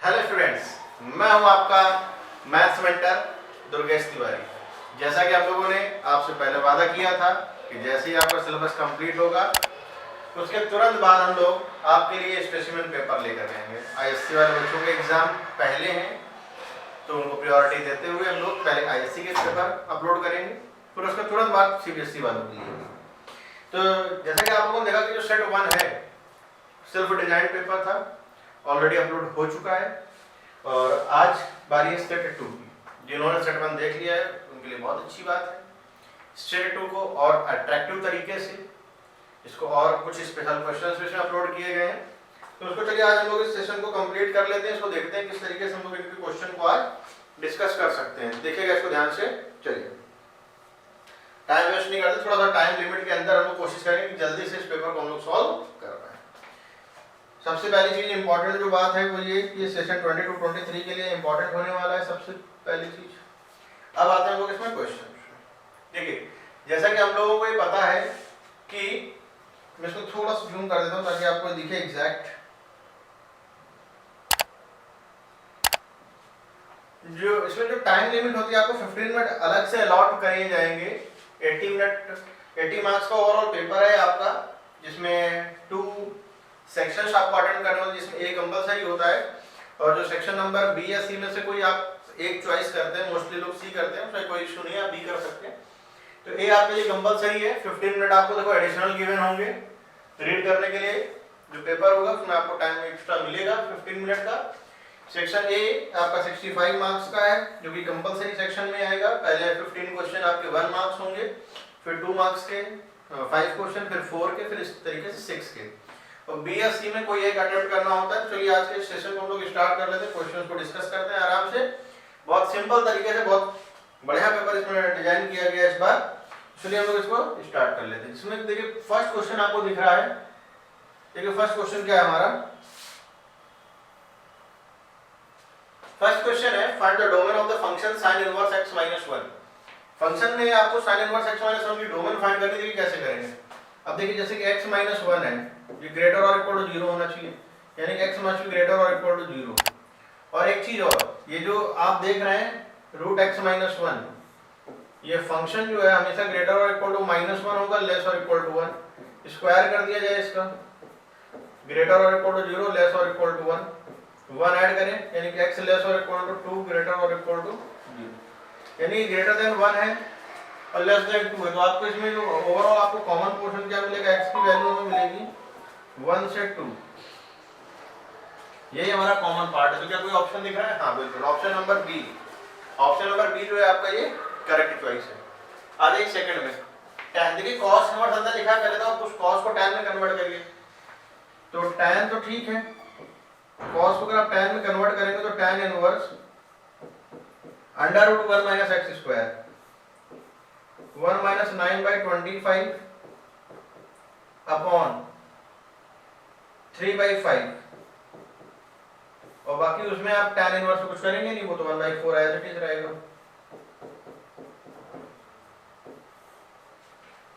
Hello students, मैं हूं आपका मैथ्स मेंटर दुर्गेश तिवारी। जैसा कि आप लोगों ने आपसे पहले वादा किया था कि जैसे ही आपका सिलेबस कंप्लीट होगा उसके तुरंत बाद हम लोग आपके लिए स्पेसिमेन पेपर लेकर आएंगे। आईएससी वाले बच्चों के एग्जाम पहले हैं तो उनको प्रायोरिटी देते हुए हम लोग पहले आईएससी के पेपर अपलोड करेंगे, फिर उसके तुरंत बाद सीबीएसई वालों के लिए। तो जैसा कि आप लोगों ने देखा कि जो सेट 1 है सेल्फ डिजाइन पेपर था, ऑलरेडी अपलोड हो चुका है और आज बारी है सेट 2 की। जिन्होंने सेट 1 देख लिया है उनके लिए बहुत अच्छी बात है। सेट 2 को और अट्रैक्टिव तरीके से इसको और कुछ स्पेशल क्वेश्चंस इसमें अपलोड किए गए हैं, तो उसको चलिए आज हम लोग इस सेशन को कंप्लीट कर लेते हैं। इसको देखते हैं किस तरीके से हम लोग इनके क्वेश्चन को आज डिस्कस कर सकते हैं। देखिएगा इसको ध्यान से, चलिए टाइम वेस्ट नहीं करते, थोड़ा सा टाइम लिमिट के अंदर हम लोग कोशिश करेंगे कि जल्दी से इस पेपर को हम लोग सॉल्व कर पाए। सबसे पहली चीज इंपॉर्टेंट जो बात है वो ये सेशन 22 to 23 के लिए इंपॉर्टेंट होने वाला है सबसे पहली चीज। अब आते हैं हम लोग इसमें क्वेश्चन। देखिए जैसा कि हम लोगों को ये पता है कि मैं इसको थोड़ा सा जूम कर देता हूं ताकि आपको दिखे एग्जैक्ट। जो इसमें जो टाइम लिमिट होती है आपको 15 मिनट अलग से अलॉट करे जाएंगे। 80 मार्क्स का ओवरऑल पेपर है आपका, जिसमें 2 सेक्शंस आपको अटेंड करने होंगे, जिसमें एक कंपलसरी होता है और जो सेक्शन नंबर बी या सी में से कोई आप एक चॉइस करते हैं, मोस्टली लोग सी करते हैं, उसमें कोई इशू नहीं है, आप बी कर सकते हैं। तो ए आपके लिए कंपलसरी है। 15 मिनट आपको देखो एडिशनल गिवन होंगे रीड करने के लिए। जो पेपर होगा उसमें आपको टाइम एक्स्ट्रा मिलेगा 15 मिनट का। सेक्शन ए आपका 65 मार्क्स का है जो कि कंपलसरी सेक्शन में आएगा। पहले 15 क्वेश्चन आपके 1 मार्क्स होंगे, फिर 2 मार्क्स के 5 क्वेश्चन, फिर 4 के, फिर इस तरीके से 6 के। और बी या सी में कोई एक अटेम्प्ट करना होता है। चलिए आज के सेशन को हम लोग स्टार्ट कर लेते हैं, क्वेश्चंस को डिस्कस करते हैं आराम से। बहुत सिंपल तरीके से बहुत बढ़िया पेपर इसमें डिजाइन किया गया इस बार। चलिए हम लोग इसको स्टार्ट कर लेते हैं। इसमें देखिए फर्स्ट क्वेश्चन आपको दिख रहा है। देखिए फर्स्ट क्वेश्चन क्या है हमारा। फर्स्ट क्वेश्चन है find the domain of the function sin inverse x - 1। Function में आपको sin इनवर्स x - 1 की डोमेन फाइंड करनी है। कैसे करेंगे? अब देखिए जैसे कि x - 1 है, ये ग्रेटर और इक्वल टू 0 होना चाहिए, यानी कि x मस्ट बी ग्रेटर और इक्वल टू 0। और एक चीज और, ये जो आप देख रहे हैं रूट x - 1, ये फंक्शन जो है हमेशा ग्रेटर और इक्वल टू -1 होगा, लेस और इक्वल टू 1। स्क्वायर कर दिया जाए इसका, ग्रेटर और इक्वल टू 0, लेस और इक्वल टू 1 ऐड करें, यानी कि x लेस और इक्वल टू 2, ग्रेटर और इक्वल टू 0, यानी ग्रेटर देन 1 है और लेस देन 2 है। तो आपको इसमें जो ओवरऑल आपको कॉमन पोर्शन क्या मिलेगा, x की वैल्यू हमें मिलेगी 1 से 2। यही हमारा कॉमन पार्ट है। तो क्या कोई ऑप्शन दिख रहा है? हाँ बिल्कुल, option number B. Option number B जो है आपका ये करेक्ट चॉइस है। आ जाइए सेकंड में। tan, देखिए cos इनवर्स अंदर लिखा है, पहले तो आप उस cos को tan में कन्वर्ट करिए। तो tan तो ठीक है, cos को अगर आप tan में कन्वर्ट करेंगे तो tan inverse √1 - x square 1 - 9/25 upon 3/5, और बाकी उसमें आप tan इनवर्स कुछ करेंगे नहीं, वो तो 1/4 एज इट इज रहेगा।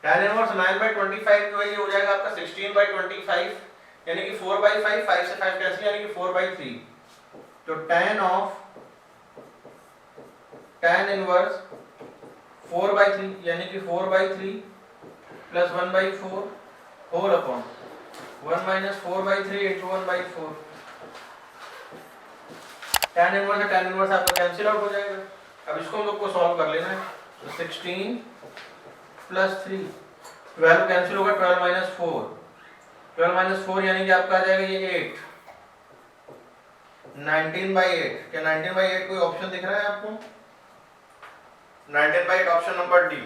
tan इनवर्स 9/25 जो है ये हो जाएगा आपका 16/25, यानी कि 4/5, 5 से 5 कैंसिल, यानी कि 4/3। तो tan इनवर्स 4/3 यानी कि 4/3 plus 1/4 whole upon 1 - 4/3 into 1/4। tan inverse है, tan इनवर्स आपका कैंसिल आउट हो जाएगा। अब इसको हम लोग को सॉल्व कर लेना है। तो 16 प्लस 3, 12 कैंसिल होगा, 12 - 4, 12 - 4 यानी कि आपका आ जाएगा ये 8, 19/8। क्या 19/8 कोई ऑप्शन दिख रहा है आपको? 19/8 ऑप्शन नंबर डी,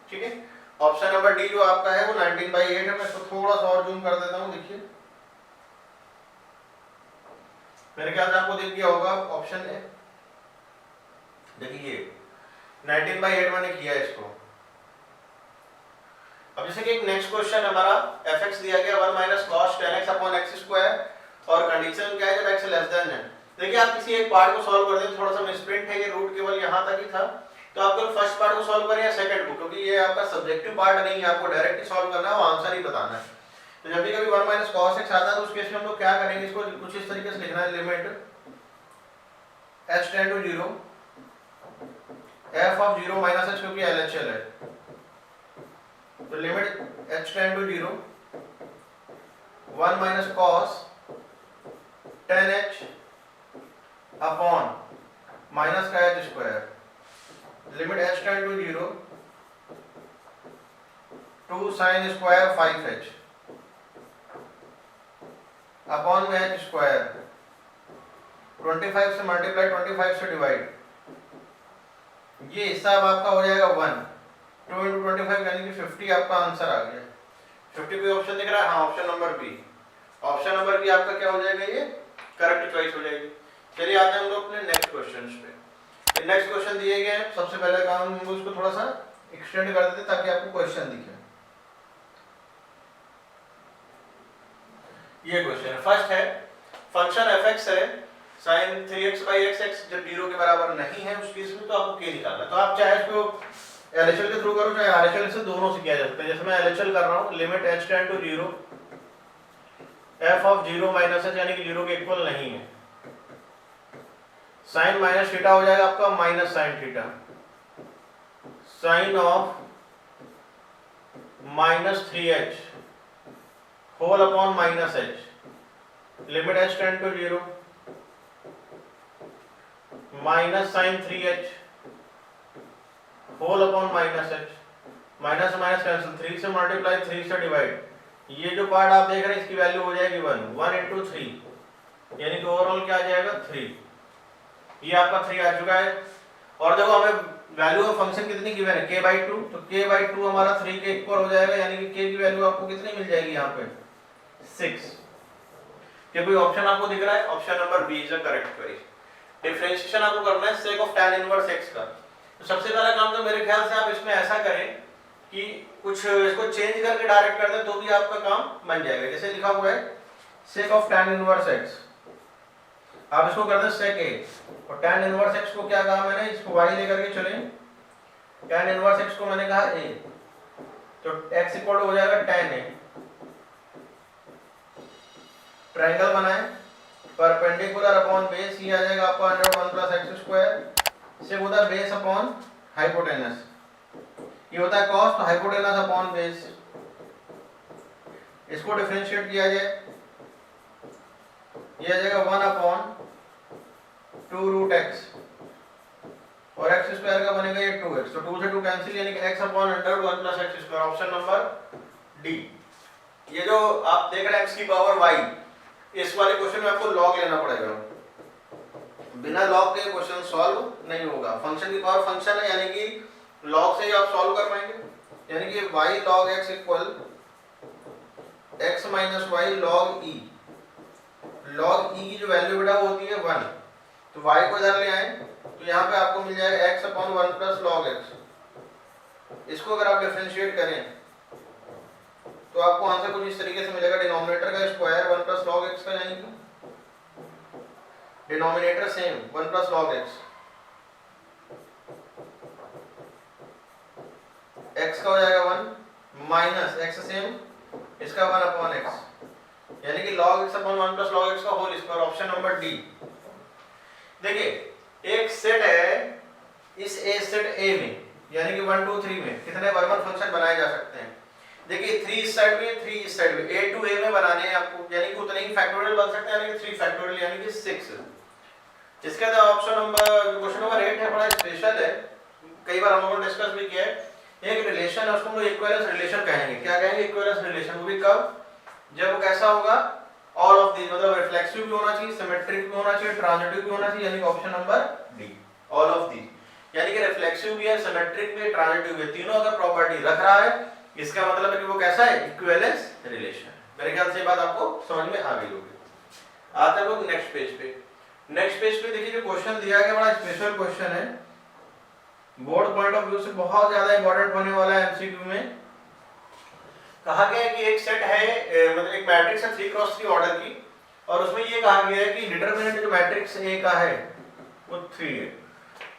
ठीक है। ऑप्शन नंबर डी जो आपका है वो 19/8 है। मैं इसको थोड़ा सा और जूम कर देता हूँ। देखिए मेरे ख्याल से आपको दिख गया होगा ऑप्शन है। देखिए 19/8 मैंने किया है इसको। अब जैसे कि एक नेक्स्ट क्वेश्चन हमारा fx दिया गया 1 - cos 10x upon x square, और कंडीशन क्या है जब x लेस देन है। देखिए आप किसी एक पार्ट को सॉल्व कर दें, थोड़ा सा मिसप्रिंट है, ये रूट केवल यहाँ तक ही था। तो आपको फर्स्ट पार्ट को सॉल्व करें या सेकंड को, क्योंकि ये आपका सब्जेक्टिव पार्ट नहीं है, आपको डायरेक्ट ही सॉल्व करना है, वो आंसर ही बताना है। तो जब भी कभी 1 - cos x आता है तो उस केस में हम लोग क्या करेंगे, इसको कुछ इस तरीके से लिखना है, limit h tend to 0 f of 0 minus h क्योंकि LHL है, तो limit h tend to 0 1 minus cos 10h upon minus का h square, limit h tend to 0 2 sine square 5h upon में h स्क्वायर, 25 से मल्टीप्लाई 25 से divide, ये हिसाब आपका हो जाएगा 1, 2 इंटू 25 यानी कि 50 आपका आंसर आ गया। 50 कोई ऑप्शन दिख रहा है? हाँ, option number B. Option number B आपका क्या हो जाएगा? ये करेक्ट चॉइस हो जाएगी। चलिए आते हैं हम लोग अपने नेक्स्ट क्वेश्चन पे। नेक्स्ट क्वेश्चन दिए गए हैं, सबसे पहले काम हम उसको थोड़ा सा एक्सटेंड कर देते ताकि आपको क्वेश्चन दिखे। ये क्वेश्चन है, फर्स्ट है फंक्शन fx है sin 3x/x जब 0 के बराबर नहीं है उस केस में तो आपको k निकालना है। तो आप चाहे इसको LHL के थ्रू करो चाहे RHL से, दोनों से किया जा सकता है। जैसे मैं LHL कर रहा हूँ, limit h tend to 0 f of 0 minus h यानी कि 0 के इक्वल नहीं है, साइन माइनस थीटा हो जाएगा आपका minus sine theta, sine of minus 3h whole upon minus h, limit h tend to 0 minus sine 3h whole upon minus h, minus minus cancel, 3 से multiply 3 से डिवाइड, ये जो part आप देख रहे हैं इसकी वैल्यू हो जाएगी 1 इंटू 3 यानी कि ओवरऑल क्या आ जाएगा 3। ये आपका 3 आ चुका है। और देखो हमें वैल्यू ऑफ फंक्शन कितनी गिवन है, k/2, तो k/2 हमारा 3 के इक्वल हो जाएगा यानी कि k की वैल्यू आपको कितनी मिल जाएगी यहाँ पे 6। क्या कोई ऑप्शन आपको दिख रहा है? Option number B is the correct choice. Differentiation आपको करना है sec of tan inverse x का। तो सबसे पहला काम तो मेरे ख्याल से आप इसमें ऐसा करें कि कुछ इसको चेंज करके डायरेक्ट कर दें तो भी आपका काम बन जाएगा। जैसे लिखा हुआ है sec of tan inverse x, आप इसको कर दें sec a, और tan इनवर्स x को क्या कहा मैंने, इसको y लेकर के चले, tan इनवर्स x को मैंने कहा a, तो x इक्वल हो जाएगा tan a। ट्रायंगल बनाएं, परपेंडिकुलर अपॉन बेस, ये आ जाएगा आपका √1 प्लस एक्स स्क्वायर, से होता है बेस अपॉन हाइपोटेनस, ये होता है कॉस, तो हाइपोटेनस अपॉन बेस। इसको डिफरेंशिएट किया जाए, ये आ जाएगा 1 अपॉन 2√x और x स्क्वायर का बनेगा ये 2x, तो 2 से 2 कैंसिल यानी कि x upon √1 plus x square. Option number D. ये जो आप देख रहे हैं x की पावर y, इस वाले क्वेश्चन में आपको लॉग लेना पड़ेगा, बिना लॉग के क्वेश्चन सॉल्व नहीं होगा। फंक्शन की पावर फंक्शन है यानी कि लॉग से ही आप सॉल्व कर पाएंगे, यानी कि y log x equal x minus y log e। log e की जो वैल्यू बेटा वो होती है 1, तो y को इधर ले आए तो यहाँ पे आपको मिल जाएगा x upon 1 plus log x। इसको अगर आप डिफरेंशिएट करें तो आपको आंसर कुछ इस तरीके से मिलेगा, डिनोमिनेटर का स्क्वायर 1 प्लस log x का, यानी कि denominator same 1 plus log x, x का हो जाएगा 1 माइनस x सेम इसका 1 अपॉन x, यानी कि log x upon 1 plus log x का whole square. Option number D. देखिए एक सेट है, इस ए सेट ए में यानी कि 1 2 3 में कितने वर्गमूल फंक्शन बनाए जा सकते हैं। देखिए 3 इस साइड में 3 इस साइड में, a टू a में बनाने हैं आपको, यानी कि उतने ही फैक्टोरियल बन सकते हैं, यानी कि 3 फैक्टोरियल यानी कि 6। इसके बाद ऑप्शन नंबर क्वेश्चन नंबर 8 है, बड़ा स्पेशल है, कई बार हम लोगों ने डिस्कस भी किया है। एक रिलेशन है उसको हम लोग इक्विवेलेंस रिलेशन कहेंगे। क्या कहेंगे? Equivalence relation. वो भी कब? जब वो कैसा होगा, ऑल ऑफ दीज, मतलब रिफ्लेक्सिव भी होना चाहिए, सिमेट्रिक भी होना चाहिए, ट्रांजिटिव भी होना चाहिए, यानी कि option number D all of these. यानी कि रिफ्लेक्सिव भी है, सिमेट्रिक भी है, ट्रांजिटिव भी है, तीनों अगर प्रॉपर्टी रख रहा है इसका मतलब है कि वो कैसा है, इक्विवेलेंस रिलेशन। मेरे ख्याल से ये बात आपको समझ में आ गई होगी। आते हैं लोग नेक्स्ट पेज पे। नेक्स्ट पेज पे देखिए जो क्वेश्चन दिया गया बड़ा स्पेशल क्वेश्चन है, बोर्ड पॉइंट ऑफ व्यू से बहुत ज्यादा इंपॉर्टेंट होने वाला है। एमसीक्यू में कहा गया है कि एक सेट है, मतलब एक मैट्रिक्स है 3x3 ऑर्डर की, और उसमें ये कहा गया है कि डिटरमिनेंट जो मैट्रिक्स ए का है वो 3 है,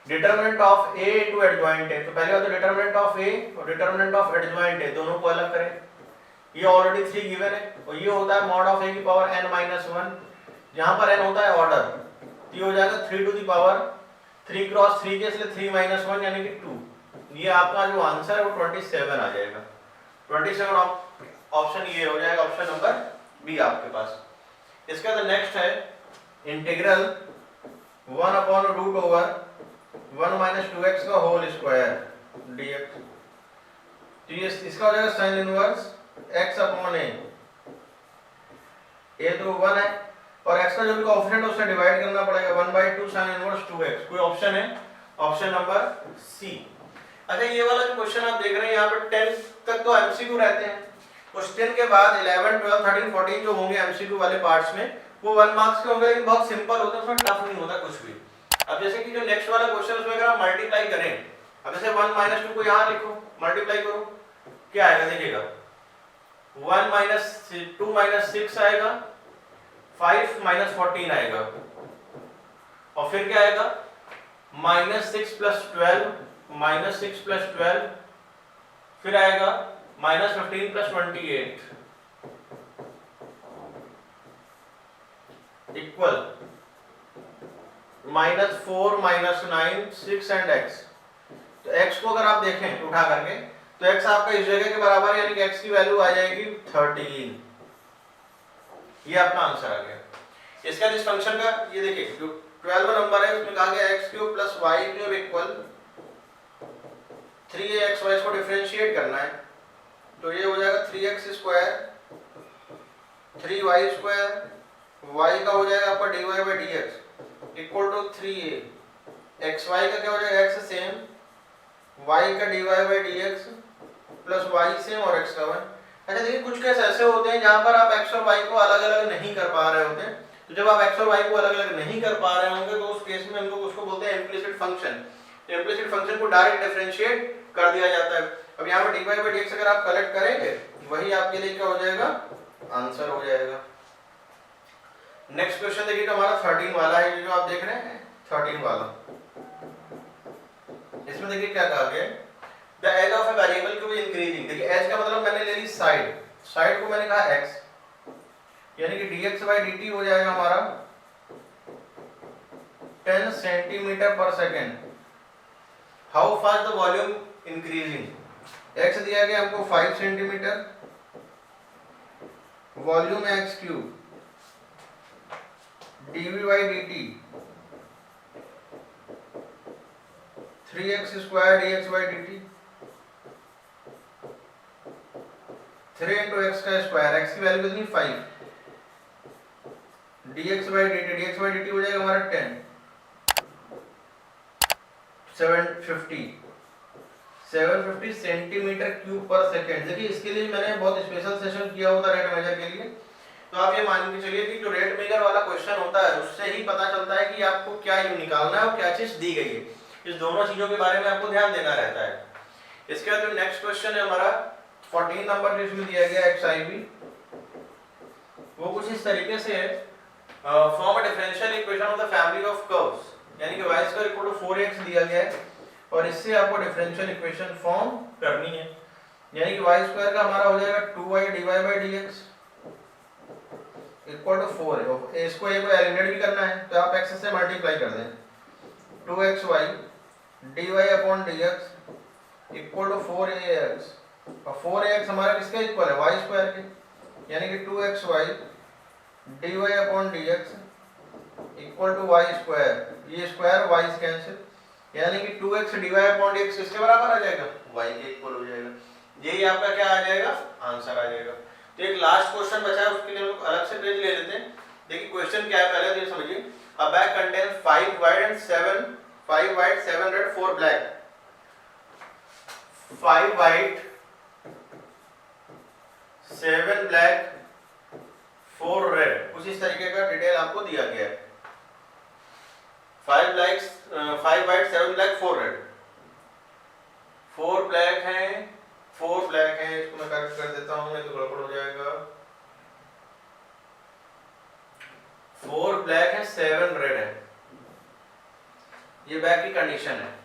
determinant of A into adjoint है। तो पहले बात तो डिटरमिनेंट ऑफ ए और डिटरमिनेंट ऑफ एडजॉइंट है, दोनों को अलग करें। ये ऑलरेडी 3 गिवन है, और ये होता है मॉड ऑफ ए की पावर n-1, जहां पर n होता है ऑर्डर, तो ये हो जाएगा 3 टू द पावर 3 क्रॉस 3 के, इसलिए 3 माइनस 1 यानी कि 2। ये आपका जो आंसर है वो 27 आ जाएगा। 27 ऑप्शन ये हो जाएगा, ऑप्शन नंबर बी आपके पास। इसका तो नेक्स्ट है integral 1 upon root over 1 minus 2x का होल स्क्वायर dx। तो ये इसका हो जाएगा sign inverse x upon a तो 1 है और x का जो भी कोएफिशिएंट है उससे डिवाइड करना पड़ेगा 1/2 sin इनवर्स 2x। कोई ऑप्शन है, ऑप्शन नंबर सी। अच्छा ये वाला जो क्वेश्चन आप देख रहे हैं यहाँ पर 10 तक तो एमसीक्यू रहते हैं, उस 10 के बाद 11 12 13 14 जो होंगे एमसीक्यू वाले पार्ट्स में वो 1 मार्क्स के होंगे, लेकिन बहुत सिंपल होते हैं, उसमें टफ नहीं होता कुछ भी। अब जैसे कि जो नेक्स्ट वाला क्वेश्चन उसमें अगर आप मल्टीप्लाई करें, अब जैसे 1 माइनस 2 को यहाँ लिखो, मल्टीप्लाई करो, क्या आएगा देखिएगा 1 माइनस 2 माइनस 6 आएगा, 5 माइनस 14 आएगा और फिर क्या आएगा माइनस 6 प्लस 12 माइनस 6 प्लस 12 फिर आएगा minus 15 plus 28 equal minus 4 minus 9 6 and x। तो x को अगर आप देखें उठा करके तो x आपका इस जगह के बराबर है, यानी कि x की वैल्यू आ जाएगी 13। ये आपका आंसर आ गया। इसका इस फंक्शन का ये देखिए जो 12 नंबर है उसमें कहा गया x³ plus y³ equal 3axy को डिफरेंशिएट करना है, तो ये हो जाएगा 3x² 3y² y का हो जाएगा आपका dy/dx equal to 3a, xy का क्या हो जाएगा x सेम, y का dy/dx प्लस y सेम और x का 1। अच्छा देखिए कुछ केस ऐसे होते हैं जहां पर आप x और y को अलग अलग नहीं कर पा रहे होते हैं, तो जब आप x और y को अलग अलग नहीं कर पा रहे होंगे तो उस केस में हम लोग उसको बोलते हैं इम्प्लिसिट फंक्शन। इम्प्लिसिट फंक्शन को डायरेक्ट डिफरेंशिएट कर दिया जाता है। अब यहाँ पर dy/dx अगर आप कलेक्ट करेंगे वही आपके लिए क्या हो जाएगा, आंसर हो जाएगा। नेक्स्ट क्वेश्चन देखिएगा हमारा 13 वाला है, जो आप देख रहे हैं 13 वाला। इसमें देखिए क्या कहा गया, the edge of a variable को भी इंक्रीजिंग। देखिए एज का मतलब मैंने ले ली साइड, साइड को मैंने कहा x, यानी कि dx/dt हो जाएगा हमारा 10 सेंटीमीटर पर second. How fast the volume increasing, x दिया गया हमको 5 सेंटीमीटर, वॉल्यूम है x³ dv/dt 3x² dx/dt 3 into x का स्क्वायर, x की वैल्यू कितनी 5, dx/dt हो जाएगा हमारा 10 750 सेंटीमीटर क्यूब पर सेकेंड। देखिए इसके लिए मैंने बहुत स्पेशल सेशन किया होता रेट मेजर के लिए, तो आप ये मान के चलिए कि जो रेट मेजर वाला क्वेश्चन होता है उससे ही पता चलता है कि आपको क्या निकालना है और क्या चीज दी गई है। इस दोनों चीजों के बारे में आपको ध्यान देना रहता है। इसके बाद जो नेक्स्ट क्वेश्चन है हमारा 14 नंबर जो इसमें दिया गया XIV, वो कुछ इस तरीके से है, form a differential equation of the family of curves, यानी कि y² = 4x दिया गया है और इससे आपको डिफरेंशियल इक्वेशन फॉर्म करनी है, यानी कि y² का हमारा हो जाएगा 2y dy/dx इक्वल टू 4 है। इसको a को एलिमिनेट भी करना है तो आप x से मल्टीप्लाई कर दें, 2xy dy/dx equal to 4ax, और 4ax हमारा किसके इक्वल है, y² के, यानी कि 2xy dy/dx equal to y², ये स्क्वायर y से कैंसिल, यानी कि 2x dy/dx किसके बराबर आ जाएगा, y के इक्वल हो जाएगा। यही आपका क्या आ जाएगा, आंसर आ जाएगा। तो एक लास्ट क्वेश्चन बचा है, उसके लिए हम लोग अलग से पेज ले लेते हैं। देखिए क्वेश्चन क्या है पहले तो ये समझिए, अ bag contains 5 white and 7 red 4 black, 5 white 7 black 4 red, कुछ इस तरीके का डिटेल आपको दिया गया है। 5 white 7 black 4 red, 4 black हैं 4 ब्लैक हैं, इसको मैं करेक्ट कर देता हूं नहीं तो गड़बड़ हो जाएगा। 4 ब्लैक है 7 रेड है, ये बैग की कंडीशन है।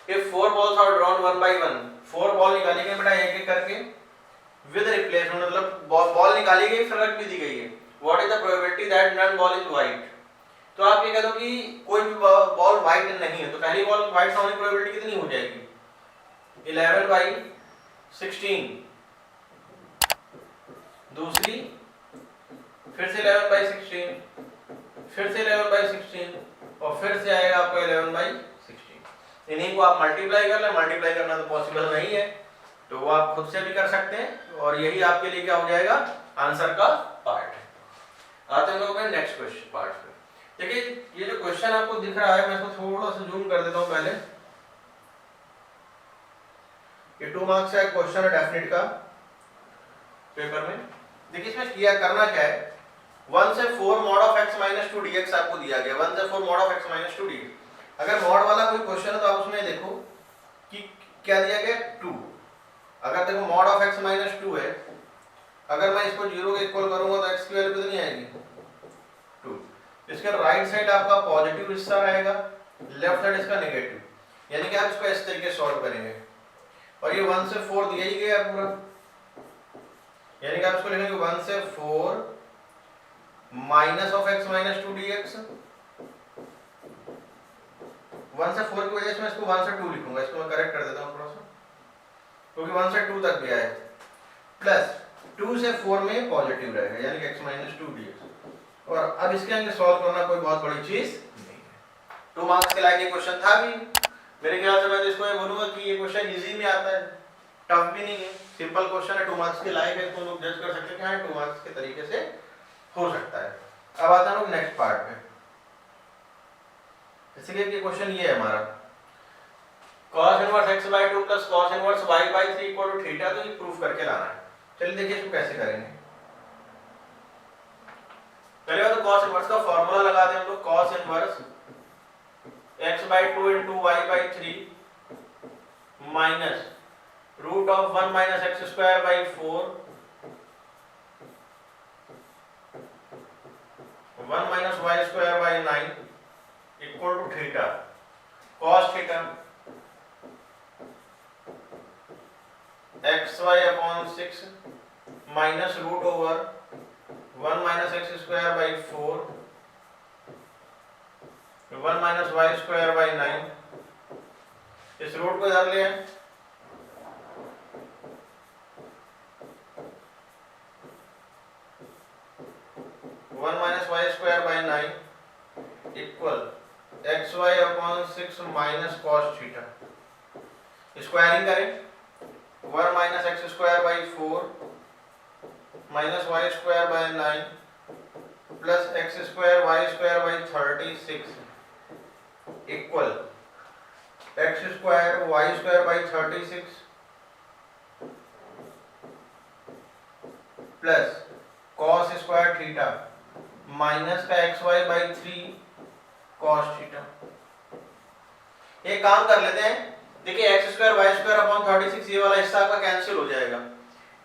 If 4 balls are drawn 1 by 1, 4 ball निकाली गई बेटा एक एक करके विद रिप्लेसमेंट, मतलब बॉल निकाली गई फिर रख भी दी गई है। What is the probability that none ball is white? तो तो आप ये कह दो कि कोई भी बॉल व्हाइट नहीं है, तो पहली बॉल व्हाइट होने की प्रोबेबिलिटी कितनी हो जाएगी 11/16, दूसरी फिर से 11/16, फिर से 11/16 और फिर से आएगा आपका 11/16। इन्हीं को आप मल्टीप्लाई कर लें, मल्टीप्लाई करना तो पॉसिबल नहीं है तो वो आप खुद से भी कर सकते हैं और यही आपके लिए क्या हो जाएगा आंसर का पार्ट है। आते हैं लोग नेक्स्ट क्वेश्चन पार्ट पे। देखिए ये जो क्वेश्चन आपको दिख रहा है मैं इसको थोड़ा सा जूम कर देता हूं पहले। ये 2 मार्क्स का क्वेश्चन है डेफिनेट का पेपर में। देखिए इसमें किया करना क्या है 1 से 4 mod of x minus 2 dx आपको दिया गया 1 से 4 mod of x minus 2 dx। अगर मॉड वाला कोई क्वेश्चन है तो आप उसमें देखो कि क्या दिया गया 2। अगर देखो mod of x minus 2 है, अगर मैं इसको 0 के इक्वल करूंगा तो x की वैल्यू कितनी आएगी 2। इसके राइट साइड आपका पॉजिटिव हिस्सा रहेगा, लेफ्ट साइड इसका नेगेटिव, यानी कि आप इसको इस तरीके सॉल्व करेंगे और ये 1 से 4 दिया ही गया है पूरा, यानी कि आप इसको लिखेंगे 1 से 4 minus of x minus 2 dx। 1 से 4 की वजह से मैं इसको 1 से 2 लिखूंगा, इसको मैं करेक्ट कर देता हूं थोड़ा सा क्योंकि 1 से 2 तक गया है, प्लस 2 से 4 में पॉजिटिव रहेगा यानी कि x माइनस 2 dx। और अब इसके आगे सॉल्व करना कोई बहुत बड़ी चीज नहीं है। 2 मार्क्स के लायक ये क्वेश्चन था भी, मेरे ख्याल से मैं तो इसको ये बोलूंगा कि ये क्वेश्चन इजी में आता है, टफ भी नहीं है, सिंपल क्वेश्चन है, 2 मार्क्स के लायक है तो लोग जज कर सकते हैं कि हां 2 मार्क्स के तरीके से हो सकता है। अब आता हूं नेक्स्ट पार्ट पे। इसलिए ये क्वेश्चन ये है हमारा cos inverse x/2 plus cos inverse y/3 equal to theta, तो ये प्रूफ करके लाना है। चलिए देखिए इसको कैसे करेंगे। पहले बात तो cos इनवर्स का फार्मूला लगा दें हम लोग, cos inverse x/2 into y/3 minus root of 1 minus x²/4 1 minus y²/9 equal to theta, cos theta xy/6 minus root over 1 minus x²/4 1 minus y²/9। इस रूट को इधर ले आए, one minus y²/9 equal xy/6 minus cos theta. Squaring करें 1 minus x²/4 minus y²/9 plus x²y²/36 equal x²y²/36 plus cos square theta minus का xy/3 cos theta. एक काम कर लेते हैं, देखिए x²y²/36 ये वाला हिस्सा आपका कैंसिल हो जाएगा,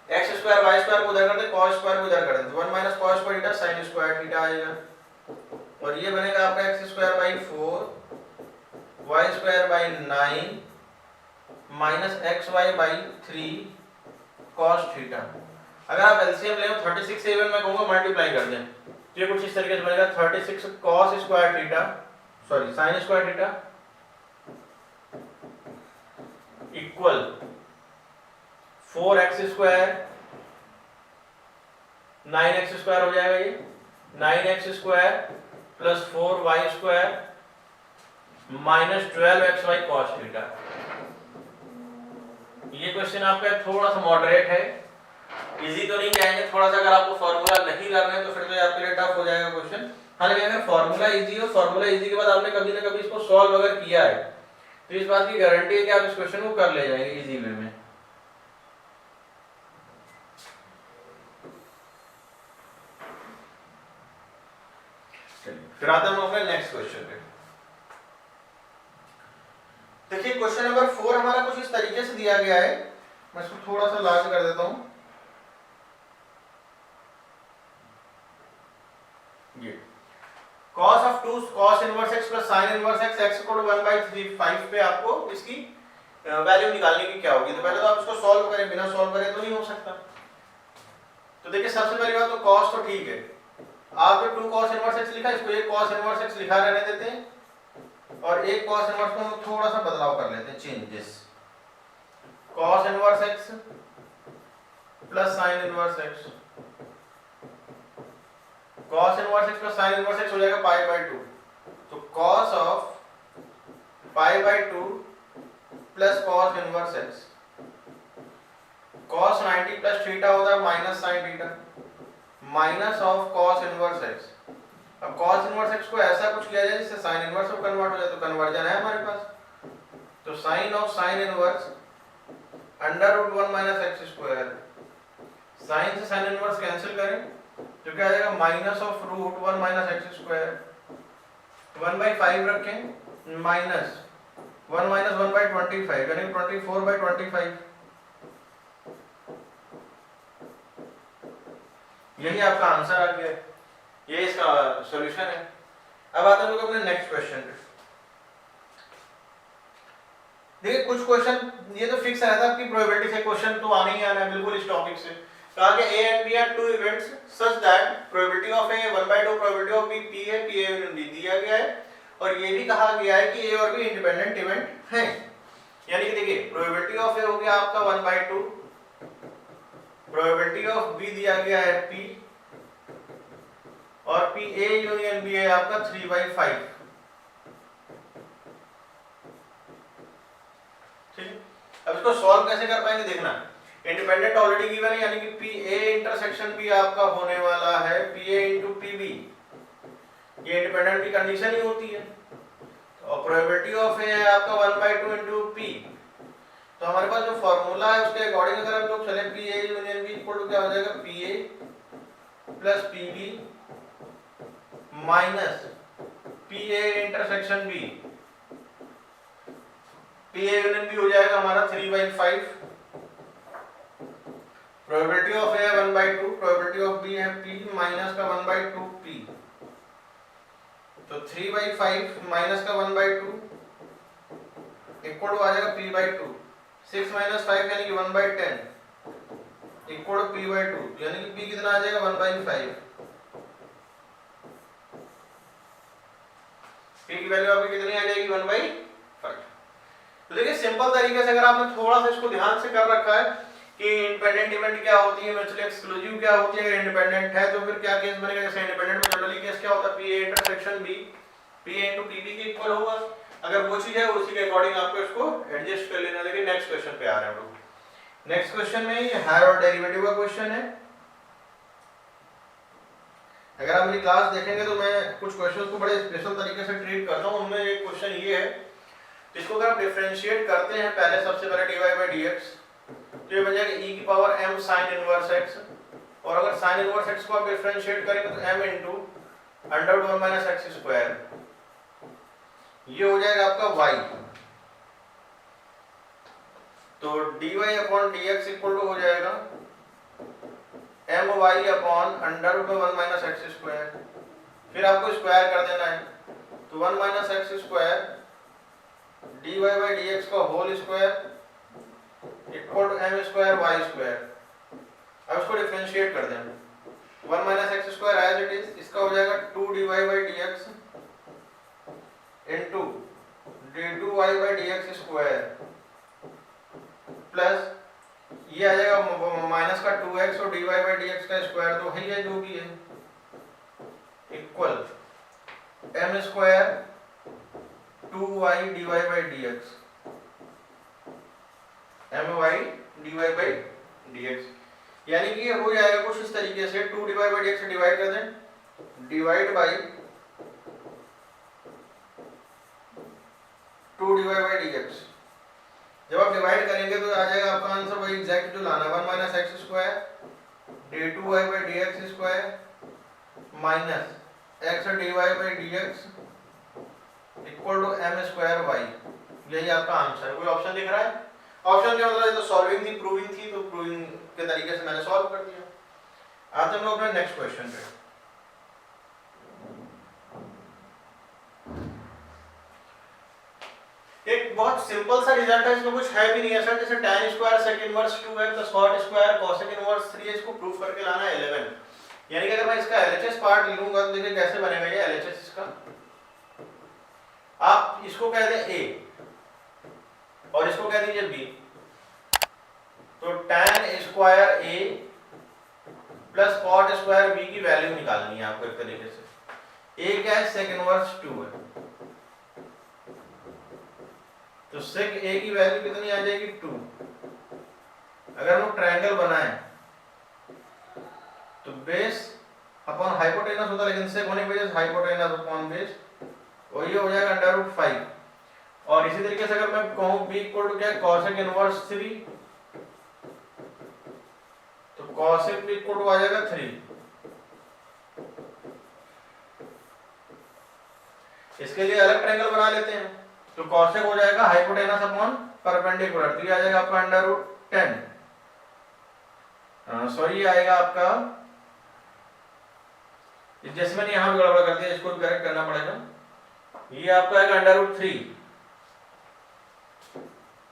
x²y² को उधर कर दे, cos स्क्वायर को इधर कर दे, 1 minus cos square theta sin square theta आएगा और ये बनेगा आपका x²/4 y²/9 minus xy/3 cos theta. अगर आप एलसीएम ले 36 से इवन मैं कहूंगा मल्टीप्लाई कर दें तो ये कुछ इस तरीके से बनेगा 36 cos square theta sorry sin square theta equal 4x² 9x² हो जाएगा, ये 9x² plus 4y² minus 12xy cos theta. ये क्वेश्चन आपका थोड़ा सा मॉडरेट है, इजी तो नहीं जाएंगे, थोड़ा सा अगर आपको फार्मूला नहीं करना है तो फिर तो आपके लिए टफ हो जाएगा क्वेश्चन। हालांकि अगर फार्मूला इजी हो, फार्मूला इजी के बाद आपने कभी ना कभी इसको सॉल्व अगर किया है तो इस बात की गारंटी है कि आप इस क्वेश्चन को कर ले जाएंगे इजी वे में। फिर आते हैं हम अपने नेक्स्ट क्वेश्चन पे। देखिए क्वेश्चन नंबर 4 हमारा कुछ इस तरीके से दिया गया है, मैं इसको थोड़ा सा लार्ज कर देता हूं। ये cos of 2 cos inverse x plus sin inverse x x equal to 1/3 पे आपको इसकी वैल्यू निकालने की क्या होगी। तो पहले तो आप इसको सॉल्व करें, बिना सॉल्व करे तो नहीं हो सकता। तो देखिए सबसे पहली बात तो cos तो ठीक है, आप जो 2 cos इनवर्स x लिखा इसको एक cos इनवर्स x लिखा रहने देते हैं और एक cos इनवर्स को हम थोड़ा सा बदलाव कर लेते हैं, changes. cos inverse x plus sin inverse x, cos inverse x plus sin inverse x हो जाएगा पाई बाय 2। तो cos of pi by 2 plus cos inverse x, cos 90 plus theta होता है minus sin theta, minus of cos inverse x। अब cos inverse x को ऐसा कुछ किया जाए जिससे sin इनवर्स में कन्वर्ट हो जाए, तो कन्वर्जन है हमारे पास। तो sin of sin inverse under root 1 minus x square, sin से sin इनवर्स कैंसिल करें तो क्या आ जाएगा minus of root 1 minus x square, 1/5 रखें माइनस 1 माइनस 1/25 यानी 24/25। यही आपका आंसर आ गया, ये इसका सॉल्यूशन है। अब आते हैं लोग अपने नेक्स्ट क्वेश्चन पे। देखिए कुछ क्वेश्चन ये तो फिक्स रहता है कि प्रोबेबिलिटी से क्वेश्चन तो आने ही आना है बिल्कुल इस टॉपिक से। कहा कि A and B are two events such that probability of A 1/2 probability of B P है, P A यूनियन B दिया गया है और ये भी कहा गया है कि A और B इंडिपेंडेंट इवेंट हैं। यानी कि देखिए प्रोबेबिलिटी ऑफ A हो गया आपका 1/2, प्रोबेबिलिटी ऑफ B दिया गया है P और P A यूनियन B है आपका 3/5। ठीक है, अब इसको सॉल्व कैसे कर पाएंगे देखना। इंडिपेंडेंट ऑलरेडी गिवन है यानी कि पी ए इंटरसेक्शन भी आपका होने वाला है P A into P B, ये इंडिपेंडेंट की कंडीशन ही होती है। और प्रोबेबिलिटी ऑफ ए है आपका 1/2 इंटू पी, तो हमारे पास जो फॉर्मूला है उसके अकॉर्डिंग अगर हम लोग चले P A union B equal to क्या हो जाएगा P A plus P B minus P A intersection B, P A union B हो जाएगा हमारा 3/5, probability of A 1/2, probability of B है p माइनस का 1/2 p, तो 3/5 माइनस का 1/2 इक्वल टू आ जाएगा p/2, 6 माइनस 5 यानी कि 1/10 इक्वल टू p/2 यानी कि p कितना आ जाएगा 1/5। p की वैल्यू आपकी कितनी आ जाएगी 1/5। तो देखिए सिंपल तरीके से अगर आपने थोड़ा सा इसको ध्यान से कर रखा है कि इंडिपेंडेंट इवेंट क्या होती है, म्यूचुअली एक्सक्लूसिव क्या होती है, अगर इंडिपेंडेंट है तो फिर क्या केस बनेगा। जैसे इंडिपेंडेंट में जनरली केस क्या होता है P A intersection B P A into P B के इक्वल होगा। अगर वो चीज है उसी के अकॉर्डिंग आपको इसको एडजस्ट कर लेना। लेकिन नेक्स्ट क्वेश्चन पे आ रहे हैं हम लोग। नेक्स्ट क्वेश्चन में ये हायर ऑर्डर डेरिवेटिव का क्वेश्चन है। अगर आप मेरी क्लास देखेंगे तो मैं कुछ क्वेश्चंस को बड़े स्पेशल तरीके से ट्रीट करता हूं। उनमें एक क्वेश्चन ये है, इसको अगर आप डिफरेंशिएट करते हैं पहले सबसे पहले dy/dx तो ये बन जाएगा e की power m sin inverse x, और अगर sin इनवर्स x को आप डिफरेंशिएट करेंगे तो m into under root 1 minus x square, ये हो जाएगा आपका y। तो dy/dx इक्वल टू हो जाएगा my upon under root 1 minus x square, फिर आपको स्क्वायर कर देना है तो 1 माइनस x स्क्वायर dy/dx का whole square equal to m square y square. अब इसको डिफरेंशिएट कर दें 1 minus x square as it is, इसका हो जाएगा 2dy/dx into d2y/dx square plus ये आ जाएगा माइनस का 2x और dy/dx का स्क्वायर तो है जो भी है equal m square 2y dy/dx my/dy/dx, यानी कि ये हो जाएगा कुछ इस तरीके से 2dy/dx से डिवाइड कर दें, डिवाइड बाय 2dy/dx। जब आप डिवाइड करेंगे तो आ जाएगा आपका आंसर वही एग्जैक्ट जो लाना 1 minus x square d2y/dx square minus x dy/dx equal to m square y। यही आपका आंसर है। कोई ऑप्शन दिख रहा है? ऑप्शन क्या मतलब, ये तो सॉल्विंग थी, प्रूविंग थी, तो प्रूविंग के तरीके से मैंने सॉल्व कर दिया। आते हम लोग अपने नेक्स्ट क्वेश्चन पे। एक बहुत सिंपल सा रिजल्ट है, इसमें कुछ है भी नहीं है सर। जैसे tan स्क्वायर sec इनवर्स 2 है plus cot square cosec inverse 3 है, इसको प्रूव करके लाना है 11। यानी कि अगर मैं इसका LHS पार्ट लूंगा तो देखिए कैसे बनेगा ये LHS इसका, आप इसको कह दें A और इसको कह दीजिए B, तो tan square A plus cot square B की वैल्यू निकालनी है आपको एक तरीके से। A क्या है, sec इनवर्स 2 है, तो sec A की वैल्यू कितनी आ जाएगी 2। अगर हम ट्रायंगल बनाएं तो बेस अपॉन हाइपोटेनस होता है, लेकिन sec होने की वजह से हाइपोटेनस अपॉन बेस, और ये हो जाएगा √5। और इसी तरीके से अगर मैं कहूं b इक्वल टू क्या है, cosec इनवर्स 3, तो cosec b इक्वल टू आ जाएगा 3। इसके लिए अलग ट्रायंगल बना लेते हैं, तो cosec हो जाएगा हाइपोटेनस अपॉन परपेंडिकुलर, तो ये आ जाएगा आपका √10, सॉरी आएगा आपका, जैसे मैंने यहां भी गड़बड़ कर दिया, इसको भी करेक्ट करना पड़ेगा, ये आपका आएगा √3,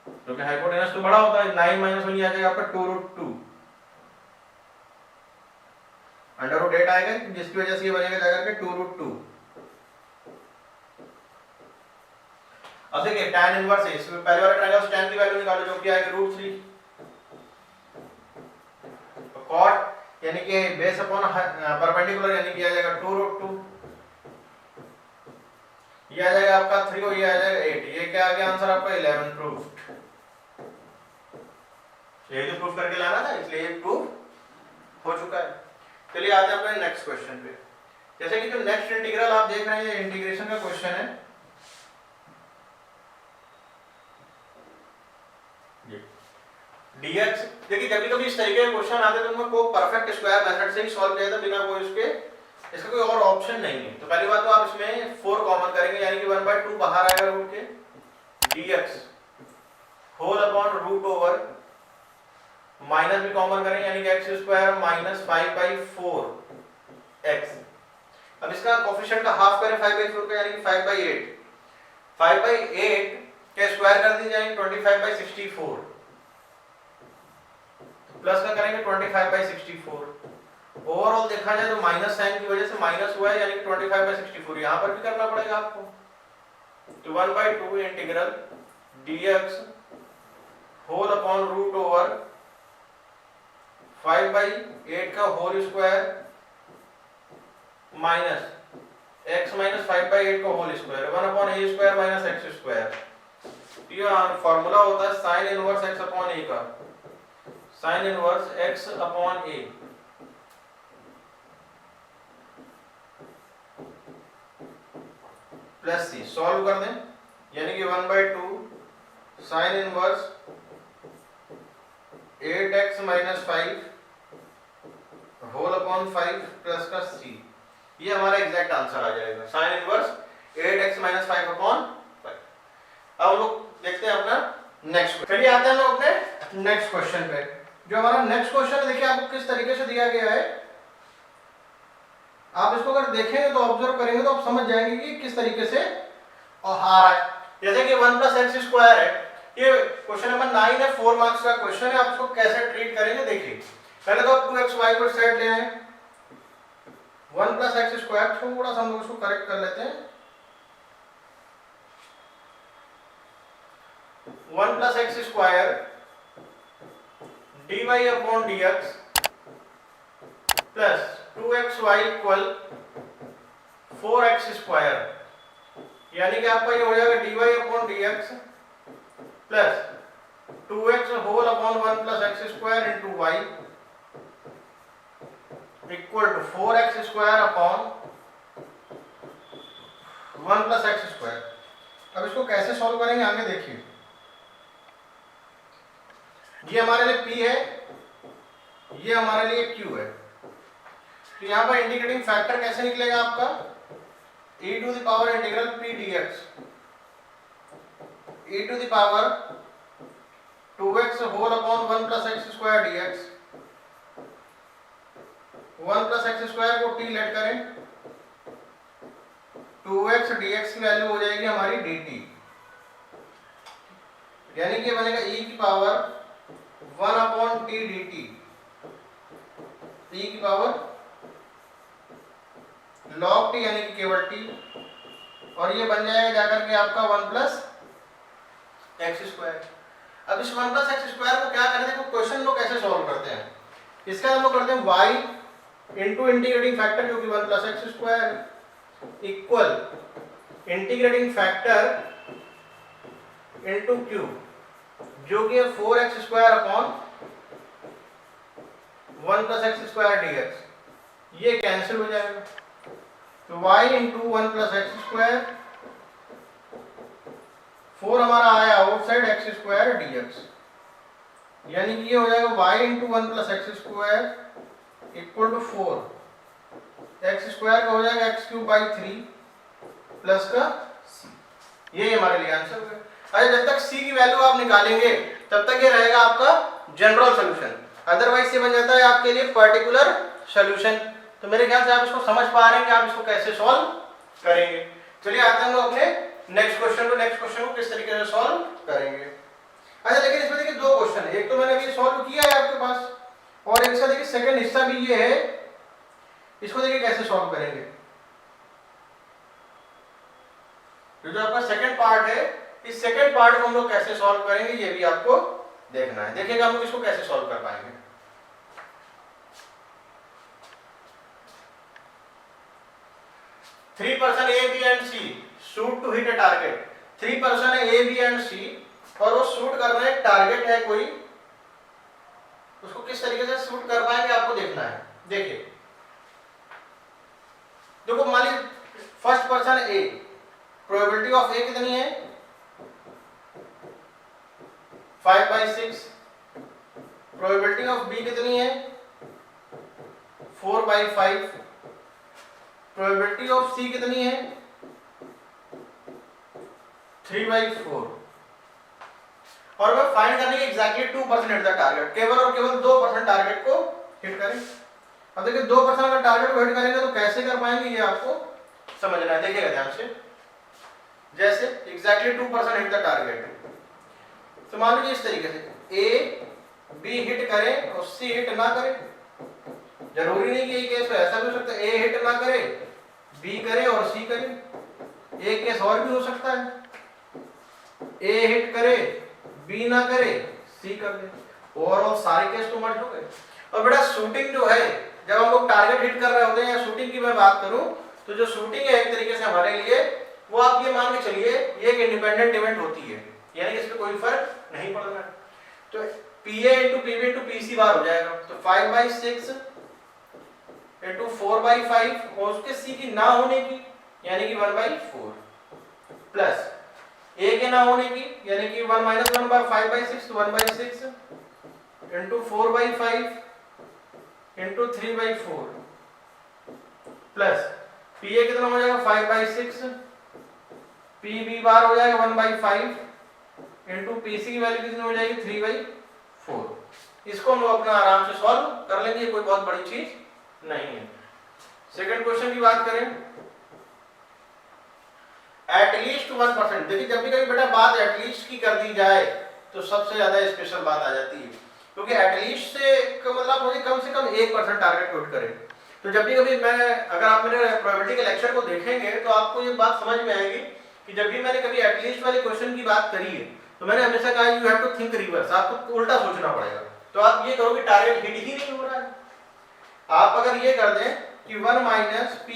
क्योंकि हाइपोटेनस तो बड़ा होता है, 9 माइनस 1 आ जाएगा आपका 2√2, √8 आएगा, जिसकी वजह से ये बनेगा जाकर के 2√2। अब देखिए tan इनवर्स है, इसमें पहले वाला ट्रायंगल tan की वैल्यू निकालो जो कि आएगा √3, तो cot यानी कि बेस अपॉन परपेंडिकुलर यानी कि आ जाएगा 2√2, ये आ जाएगा आपका 3 और ये आ जाएगा 8, ये क्या आ गया आंसर आपका 11 प्रूफ। यही तो प्रूफ करके लाना था, इसलिए ये प्रूफ हो चुका है। चलिए आते हैं अपने नेक्स्ट क्वेश्चन पे। जैसे कि जो नेक्स्ट इंटीग्रल आप देख रहे हैं ये इंटीग्रेशन का क्वेश्चन है, dx। देखिए कभी कभी इस तरीके के क्वेश्चन आते हैं तो उनको परफेक्ट स्क्वायर मेथड से ही सॉल्व किया जाता है, बिना कोई इसका कोई और ऑप्शन नहीं है। तो पहली बात तो आप इसमें 4 कॉमन करेंगे, यानी कि 1/2 बाहर आएगा रूट के, dx whole upon root over, minus भी कॉमन करेंगे यानी कि x स्क्वायर माइनस 5/4 x। अब इसका कोफिशिएंट का हाफ करें 5/4 का, यानी कि 5/8, 5/8 के स्क्वायर कर दी जाएंगे 25/64, प्लस में करेंगे 25/64। ओवरऑल देखा जाए तो माइनस साइन की वजह से माइनस हुआ है, यानी कि 25/64 यहां पर भी करना पड़ेगा आपको। तो 1/2 integral dx whole upon root over 5/8 का whole square minus x minus 5/8 का whole square, 1/a square minus x square. ये फॉर्मूला होता है sine inverse x upon a का, sine inverse x upon a plus c। Solve कर दें, यानी कि 1/2 sine inverse 8x minus 5 whole upon 5 plus का c, ये हमारा एग्जैक्ट आंसर आ जाएगा, sign inverse 8x minus 5 upon 5। अब हम लोग देखते हैं अपना नेक्स्ट। चलिए आते हैं लोग अपने नेक्स्ट क्वेश्चन पे। जो हमारा नेक्स्ट क्वेश्चन है, देखिए आपको किस तरीके से दिया गया है, आप इसको अगर देखेंगे तो ऑब्जर्व करेंगे तो आप समझ जाएंगे कि किस तरीके से आ रहा है। जैसे कि 1 + x स्क्वायर है, ये क्वेश्चन नंबर 9 है, 4 मार्क्स का क्वेश्चन है। आप इसको कैसे ट्रीट करेंगे देखिए, पहले तो आप 2xy को साइड ले आए, 1 + x स्क्वायर, थोड़ा सा हम लोग इसको करेक्ट कर लेते हैं, 1 + x square dy upon dx plus 2xy equal 4x square, यानी कि आपका ये हो जाएगा dy upon dx plus 2x whole upon 1 + x square into y equal to 4x square upon 1 + x square. अब इसको कैसे सॉल्व करेंगे आगे देखिए, ये हमारे लिए p है, ये हमारे लिए q है, तो यहां पर इंटीग्रेटिंग फैक्टर कैसे निकलेगा आपका, e to the power integral p dx, e to the power 2x whole upon 1 + x square dx, 1 + x square को t लेट करें, 2x dx की वैल्यू हो जाएगी हमारी dt, यानी कि बनेगा e की power 1 upon t dt, e की पावर log t यानी कि केवल t, और ये बन जाएगा जाकर के आपका 1 प्लस एक्स स्क्वायर। अब इस 1 प्लस एक्स स्क्वायर को क्या करें, देखो क्वेश्चन लोग कैसे सॉल्व करते हैं, इसका हम लोग करते हैं y इंटू इंटीग्रेटिंग फैक्टर जो कि 1 plus x square equal integrating factor into cube जो कि है 4x square upon 1 plus x square dx, ये कैंसिल हो जाएगा। तो y into 1 plus x square, 4 हमारा आया आउटसाइड एक्स स्क्वायर dx, यानी कि ये हो जाएगा y into 1 plus x square equal to 4 x square का हो जाएगा एक्स क्यूब बाई 3 प्लस का c, ये हमारे लिए आंसर हो गया। अरे जब तक c की वैल्यू आप निकालेंगे तब तक ये रहेगा आपका जनरल सॉल्यूशन, अदरवाइज ये बन जाता है आपके लिए पर्टिकुलर सॉल्यूशन। तो मेरे ख्याल से आप इसको समझ पा रहे हैं कि आप इसको कैसे सॉल्व करेंगे। चलिए आते हैं हम लोग अपने नेक्स्ट क्वेश्चन को किस तरीके से सॉल्व करेंगे। अच्छा लेकिन इसमें देखिए दो क्वेश्चन है, एक तो मैंने अभी सॉल्व किया है आपके पास, और एक सा देखिए सेकंड हिस्सा भी ये है, इसको देखिए कैसे सॉल्व करेंगे। जो आपका सेकंड पार्ट है, इस सेकंड पार्ट को हम लोग कैसे सॉल्व करेंगे ये भी आपको देखना है। देखिएगा हम लोग इसको कैसे सॉल्व कर पाएंगे। 3 person A, B and C shoot to hit a target। 3 person है A, B and C और वो शूट कर रहे हैं, टारगेट है कोई, उसको किस तरीके से शूट कर पाएंगे आपको देखना है। देखिए देखो मान लीजिए first person A, probability of A कितनी है 5/6, प्रोबेबिलिटी ऑफ B कितनी है 4/5, प्रोबेबिलिटी ऑफ C कितनी है 3/4, और मैं फाइंड करने की एग्जैक्टली 2% हिट द टारगेट, केवल और केवल 2% टारगेट को हिट करें। अब देखिए 2% अगर टारगेट को हिट करेंगे तो कैसे कर पाएंगे ये आपको समझना है। देखिएगा ध्यान से, जैसे एग्जैक्टली 2% हिट द टारगेट, तो मान लीजिए इस तरीके से A B हिट करे और C हिट ना करे, जरूरी नहीं कि केस में ऐसा भी हो सकता है A हिट ना करे B करे और C करे, एक केस और भी हो सकता है A हिट करे B ना करे C कर दे, ओवरऑल सारे केस तो मर्ज हो गए। और बेटा शूटिंग जो है, जब हम लोग टारगेट हिट कर रहे होते हैं या शूटिंग की मैं बात करूं, तो जो शूटिंग है एक तरीके से हमारे लिए वो आप ये मान के चलिए ये एक इंडिपेंडेंट इवेंट होती है, यानी कि इसमें कोई फर्क नहीं पड़ रहा है। तो PA into PB into PC बार हो जाएगा, तो 5/6 इंटू 4/5 और उसके C की ना होने की यानी कि 1/4 प्लस A के ना होने की यानी कि 1 - 1/5/6 तो 1/6 इंटू 4/5 इंटू 3/4 प्लस PA कितना हो जाएगा 5/6, PB बार हो जाएगा 1/5 इंटू PC की वैल्यू कितनी हो जाएगी 3/4। इसको हम लोग अपना आराम से सॉल्व कर लेंगे, कोई बहुत बड़ी चीज नहीं है। सेकंड क्वेश्चन की बात करें, एटलीस्ट 1%। देखिए जब भी कभी बेटा बात एटलीस्ट की कर दी जाए तो सबसे ज्यादा स्पेशल बात आ जाती है, क्योंकि एटलीस्ट से मतलब मुझे कम से कम 1% टारगेट को हिट करे। तो जब भी कभी मैं अगर आप मेरे प्रोबेबिलिटी के लेक्चर को देखेंगे तो आपको ये बात समझ में आएगी कि जब भी मैंने कभी एटलीस्ट वाले क्वेश्चन की बात करी है तो मैंने हमेशा कहा you have to think reverse, आपको उल्टा सोचना पड़ेगा। तो आप ये करो कि टारगेट हिट ही नहीं हो रहा है, आप अगर ये कर दें कि 1 - P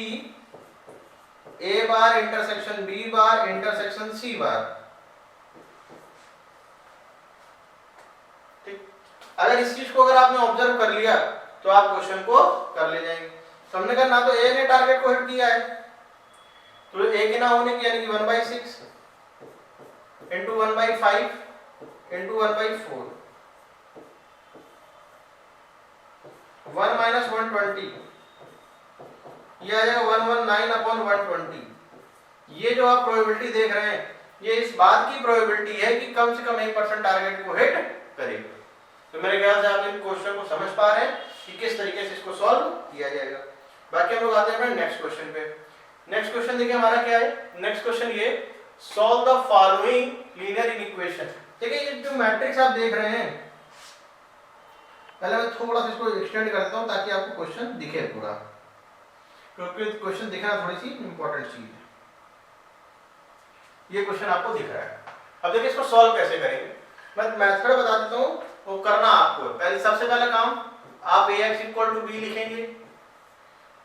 A bar intersection B bar intersection C बार, ठीक। अगर इस चीज को अगर आपने ऑब्जर्व कर लिया तो आप क्वेश्चन को कर ले जाएंगे। तो हमने कहा ना तो A ने टारगेट को हिट किया है, तो A के ना होने की यानी कि 1/6 इंटू 1/5 इंटू 1/4 1 - 120 ये आ जाएगा 119/120। ये जो आप प्रोबेबिलिटी देख रहे हैं ये इस बात की प्रोबेबिलिटी है कि कम से कम 1% टारगेट को हिट करेगा। तो मेरे ख्याल से आप इन क्वेश्चन को समझ पा रहे हैं कि किस तरीके से इसको सॉल्व किया जाएगा। बाकी हम लोग आते हैं नेक्स्ट क्वेश्चन पे। नेक्स्ट क्वेश्चन देखिए हमारा क्या है। नेक्स्ट क्वेश्चन ये solve the following linear equation. देखिए ये जो मैट्रिक्स आप देख रहे हैं, पहले मैं थोड़ा सा इसको एक्सटेंड करता हूं ताकि आपको क्वेश्चन दिखे पूरा। क्योंकि क्वेश्चन दिखना थोड़ी सी इंपॉर्टेंट चीज है। ये क्वेश्चन आपको दिख रहा है। अब देखिए इसको सॉल्व कैसे करेंगे, मैं मेथड बता देता हूँ, वो करना आपको पहले सबसे पहला काम आप ax इक्वल टू बी लिखेंगे।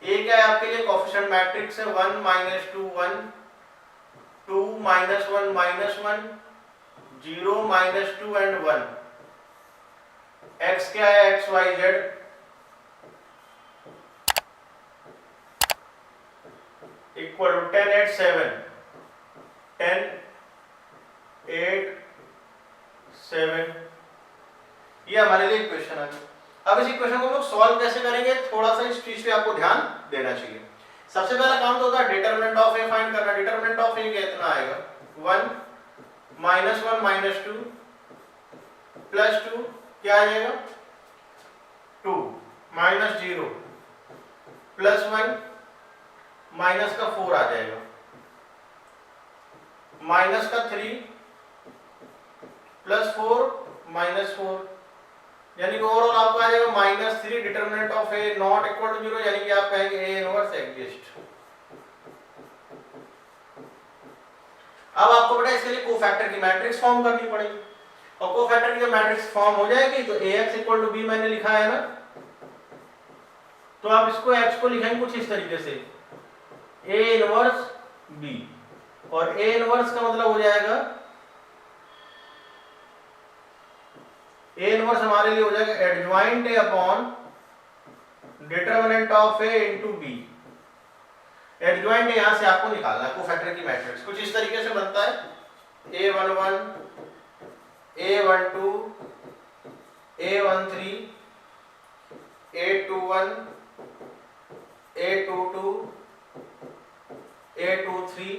ए क्या है आपके लिए कोएफिशिएंट मैट्रिक्स है 1 -2 1 2 -1 -1 0 -2 एंड 1। x क्या है x y z equal to 10 8 7 10 8 7। ये हमारे लिए इक्वेशन है। अब इस इक्वेशन को हम लोग सॉल्व कैसे करेंगे, थोड़ा सा इस चीज पे आपको ध्यान देना चाहिए। सबसे पहला काम तो होता है डिटरमिनेंट ऑफ ए फाइंड करना। डिटरमिनेंट ऑफ ए कितना आएगा 1 -1 -2 +2 क्या आ जाएगा 2 -0 +1 माइनस का 4 आ जाएगा माइनस का 3 +4 -4 यानी कि ओवरऑल आपको आ जाएगा -3 determinant of A not equal to 0 यानी कि आप कहेंगे ए इनवर्स एग्जिस्ट। अब आपको बेटा इसके लिए कोफैक्टर की मैट्रिक्स फॉर्म करनी पड़ेगी और कोफैक्टर की जब मैट्रिक्स फॉर्म हो जाएगी तो ax इक्वल टू b मैंने लिखा है ना, तो आप इसको x को लिखेंगे कुछ इस तरीके से a इनवर्स b और a इनवर्स का मतलब हो जाएगा a इनवर्स हमारे लिए हो जाएगा adjoint a upon determinant of a into b। Adjoint a यहां से आपको निकालना है कोफैक्टर की मैट्रिक्स कुछ इस तरीके से बनता है a11 a12 a13 a21 a22 a23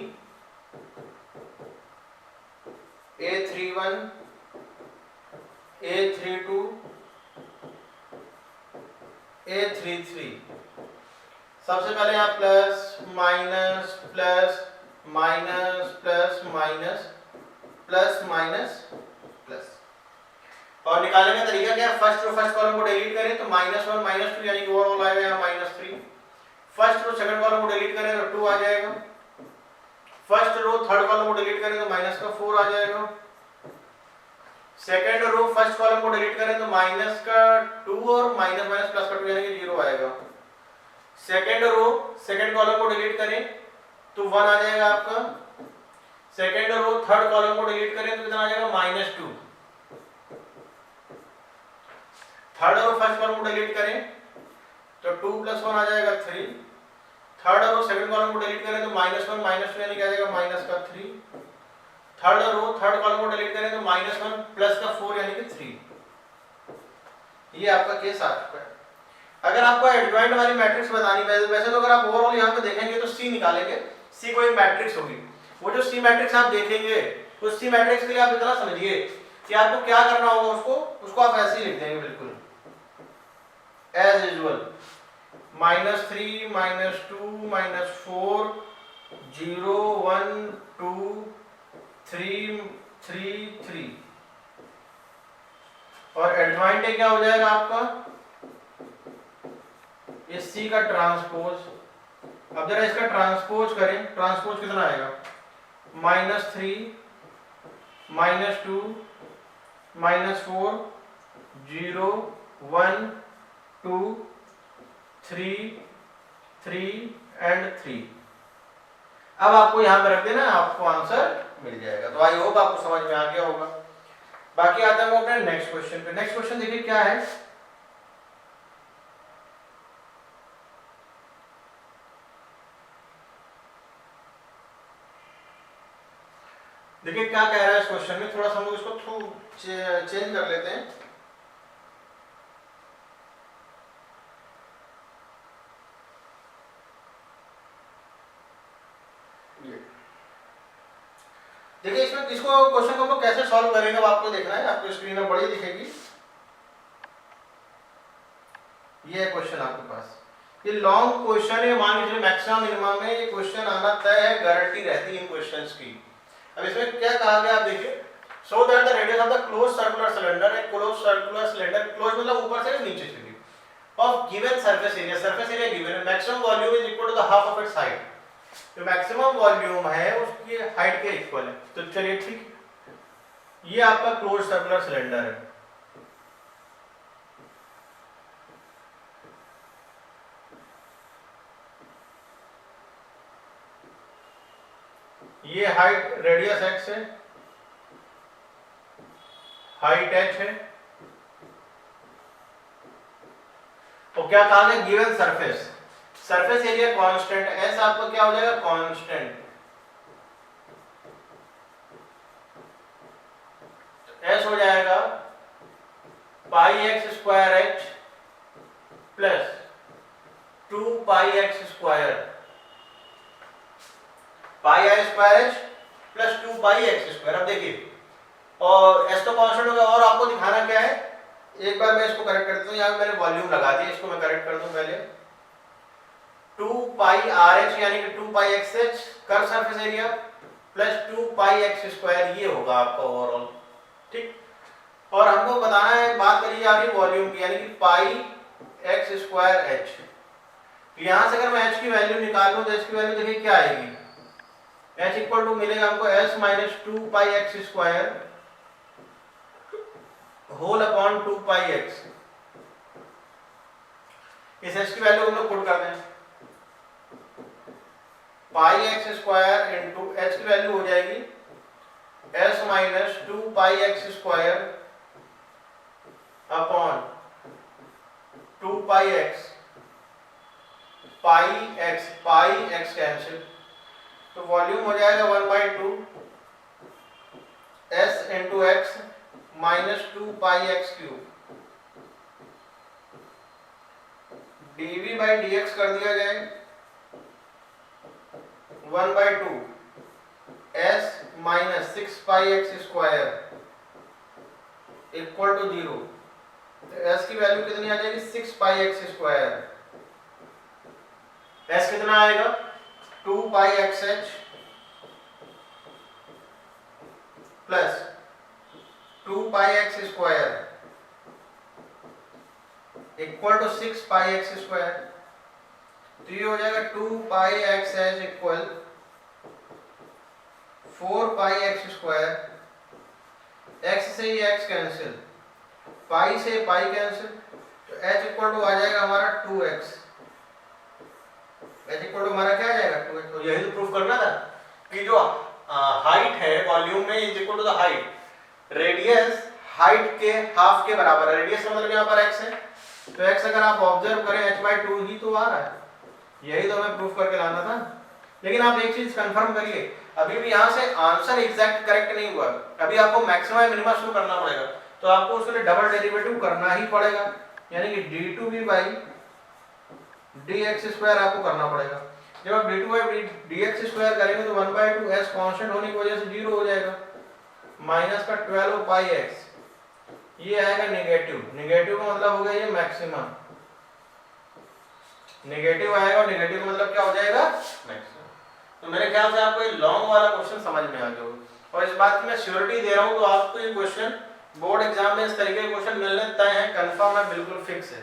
a31 a32 a33। सबसे पहले आप plus minus plus minus plus minus plus minus plus और निकालने का तरीका क्या है, फर्स्ट कॉलम को डिलीट करें तो -1 -2 यानी कि ओवरऑल आएगा यहाँ -3। फर्स्ट रो सेकंड कॉलम को डिलीट करें तो 2 आ जाएगा। फर्स्ट रो थर्ड कॉलम को डिलीट करें तो माइनस का 4 आ जाएगा। सेकंड रो फर्स्ट कॉलम को डिलीट करें तो माइनस का 2 और माइनस माइनस प्लस का 2 यानी कि 0 आएगा। सेकंड रो सेकंड कॉलम को डिलीट करें तो 1 आ जाएगा आपका। सेकंड रो थर्ड कॉलम को डिलीट करें तो कितना आ जाएगा -2। थर्ड रो फर्स्ट कॉलम को डिलीट करें तो 2 + 1 आ जाएगा 3। थर्ड रो सेकंड कॉलम को डिलीट करें तो -1 -2 यानी क्या आ जाएगा माइनस का 3। थर्ड रो थर्ड कॉलम को डिलीट करें तो -1 प्लस का 4 यानी कि 3। ये आपका केस आ चुका है। अगर आपको एडजॉइंट वाली मैट्रिक्स बतानी है वैसे तो अगर आप ओवरऑल यहाँ पे देखेंगे तो सी निकालेंगे। सी कोई मैट्रिक्स होगी, वो जो सी मैट्रिक्स आप देखेंगे उस सी मैट्रिक्स के लिए आप इतना समझिए कि आपको क्या करना होगा, उसको आप ऐसे ही लिख देंगे बिल्कुल एज यूजुअल -3 -2 -4 0 1 2 3 3 3 और एडजॉइंट क्या हो जाएगा आपका इस सी का ट्रांसपोज। अब जरा इसका ट्रांसपोज करें, ट्रांसपोज कितना आएगा -3 -2 -4 0 1 2 3 3 एंड 3। अब आपको यहां पे रख देना, आपको आंसर मिल जाएगा। तो आई होप आपको समझ में आ गया होगा। बाकी आता है अपने नेक्स्ट क्वेश्चन पे। नेक्स्ट क्वेश्चन देखिए क्या है, देखिए क्या कह रहा है इस क्वेश्चन में। थोड़ा सा हम लोग इसको चेंज कर लेते हैं। देखिए इसमें इसको क्वेश्चन को हम लोग कैसे सॉल्व करेंगे अब आपको देखना है। आपको स्क्रीन में बड़ी दिखेगी, ये है क्वेश्चन आपके पास। ये लॉन्ग क्वेश्चन है, मान लीजिए मैक्सिमम मिनिमम में ये क्वेश्चन आना तय है, गारंटी रहती है इन क्वेश्चंस की। अब इसमें क्या कहा गया आप देखिए, so that the radius of the close circular cylinder, एक क्लोज सर्कुलर सिलेंडर, क्लोज मतलब ऊपर से नीचे से भी, of given surface area given है, maximum volume is equal to the half of its height, जो मैक्सिमम वॉल्यूम है उसकी हाइट के इक्वल है। तो चलिए ठीक, ये आपका क्लोज सर्कुलर सिलेंडर है। ये हाइट रेडियस x है, हाइट h है, तो क्या कहा गया given surface, surface area constant, S आपका क्या हो जाएगा कांस्टेंट, एस हो जाएगा पाई x square H plus 2 pi x square, पाई आई square H plus 2 pi x square. अब देखिए, और एस तो कांस्टेंट होगा, और आपको दिखाना क्या है, एक बार मैं इसको करेक्ट करता हूँ, यहाँ मैंने वॉल्यूम लगा दिया, इसको मैं करेक्ट कर दूं पहले, 2 पाई आर एच यानी कि 2 pi x H curved surface area plus 2 pi x square, ये होगा आपका ओवरऑल, ठीक। और हमको बताना है, बात करी जा रही है वॉल्यूम की, यानी कि पाई एक्स स्क्वायर एच। यहां से अगर मैं एच की वैल्यू निकाल लूं तो एच की वैल्यू देखिए क्या आएगी, एच इक्वल टू मिलेगा हमको S minus 2 pi x square whole upon 2 pi x. इस एच की वैल्यू हम लोग पुट कर दें, पाई एक्स स्क्वायर इंटू एच की वैल्यू हो जाएगी S minus 2 pi x square upon 2 pi x, पाई एक्स कैंसिल, तो वॉल्यूम हो जाएगा 1/2 S into x minus 2 pi x cube, dv by dx कर दिया जाए 1/2 s minus 6 pi x square equal to 0। तो s की वैल्यू कितनी आ जाएगी 6 पाई एक्स स्क्वायर, s कितना आएगा 2 pi x h plus 2 pi x square equal to 6 pi x square. तो ये हो जाएगा 2 pi x h equal 4 pi x square, x से ये x कैंसिल, पाई से पाई कैंसिल, तो h इक्वल टू आ जाएगा हमारा 2x, h इक्वल टू हमारा क्या आ जाएगा 2x। तो यही तो प्रूफ करना था कि जो हाइट है वॉल्यूम में is equal to the height, radius height के हाफ के बराबर है, रेडियस का मतलब यहाँ पर x है, तो x अगर आप ऑब्जर्व करें h/2 ही तो आ रहा है, यही तो हमें प्रूफ करके लाना था। लेकिन आप एक चीज कंफर्म करिए, अभी भी यहाँ से आंसर एग्जैक्ट करेक्ट नहीं हुआ, अभी आपको मैक्सिमम मिनिमम शुरू करना पड़ेगा, तो आपको उसके लिए डबल डेरिवेटिव करना ही पड़ेगा, यानी कि d2v बाई dx स्क्वायर आपको करना पड़ेगा। जब आप d2 बाई dx स्क्वायर करेंगे तो 1/2 s कांस्टेंट होने की वजह से 0 हो जाएगा, माइनस का 12 पाई x, ये आएगा नेगेटिव, नेगेटिव का मतलब हो गया ये मैक्सिमम, नेगेटिव आएगा और नेगेटिव का मतलब क्या हो जाएगा मैक्सिमम। तो मेरे ख्याल से आपको ये लॉन्ग वाला क्वेश्चन समझ में आ गया होगा, और इस बात की मैं श्योरिटी दे रहा हूँ, तो आपको ये क्वेश्चन बोर्ड एग्जाम में इस तरीके के क्वेश्चन मिलने तय हैं, कंफर्म है, बिल्कुल फिक्स है।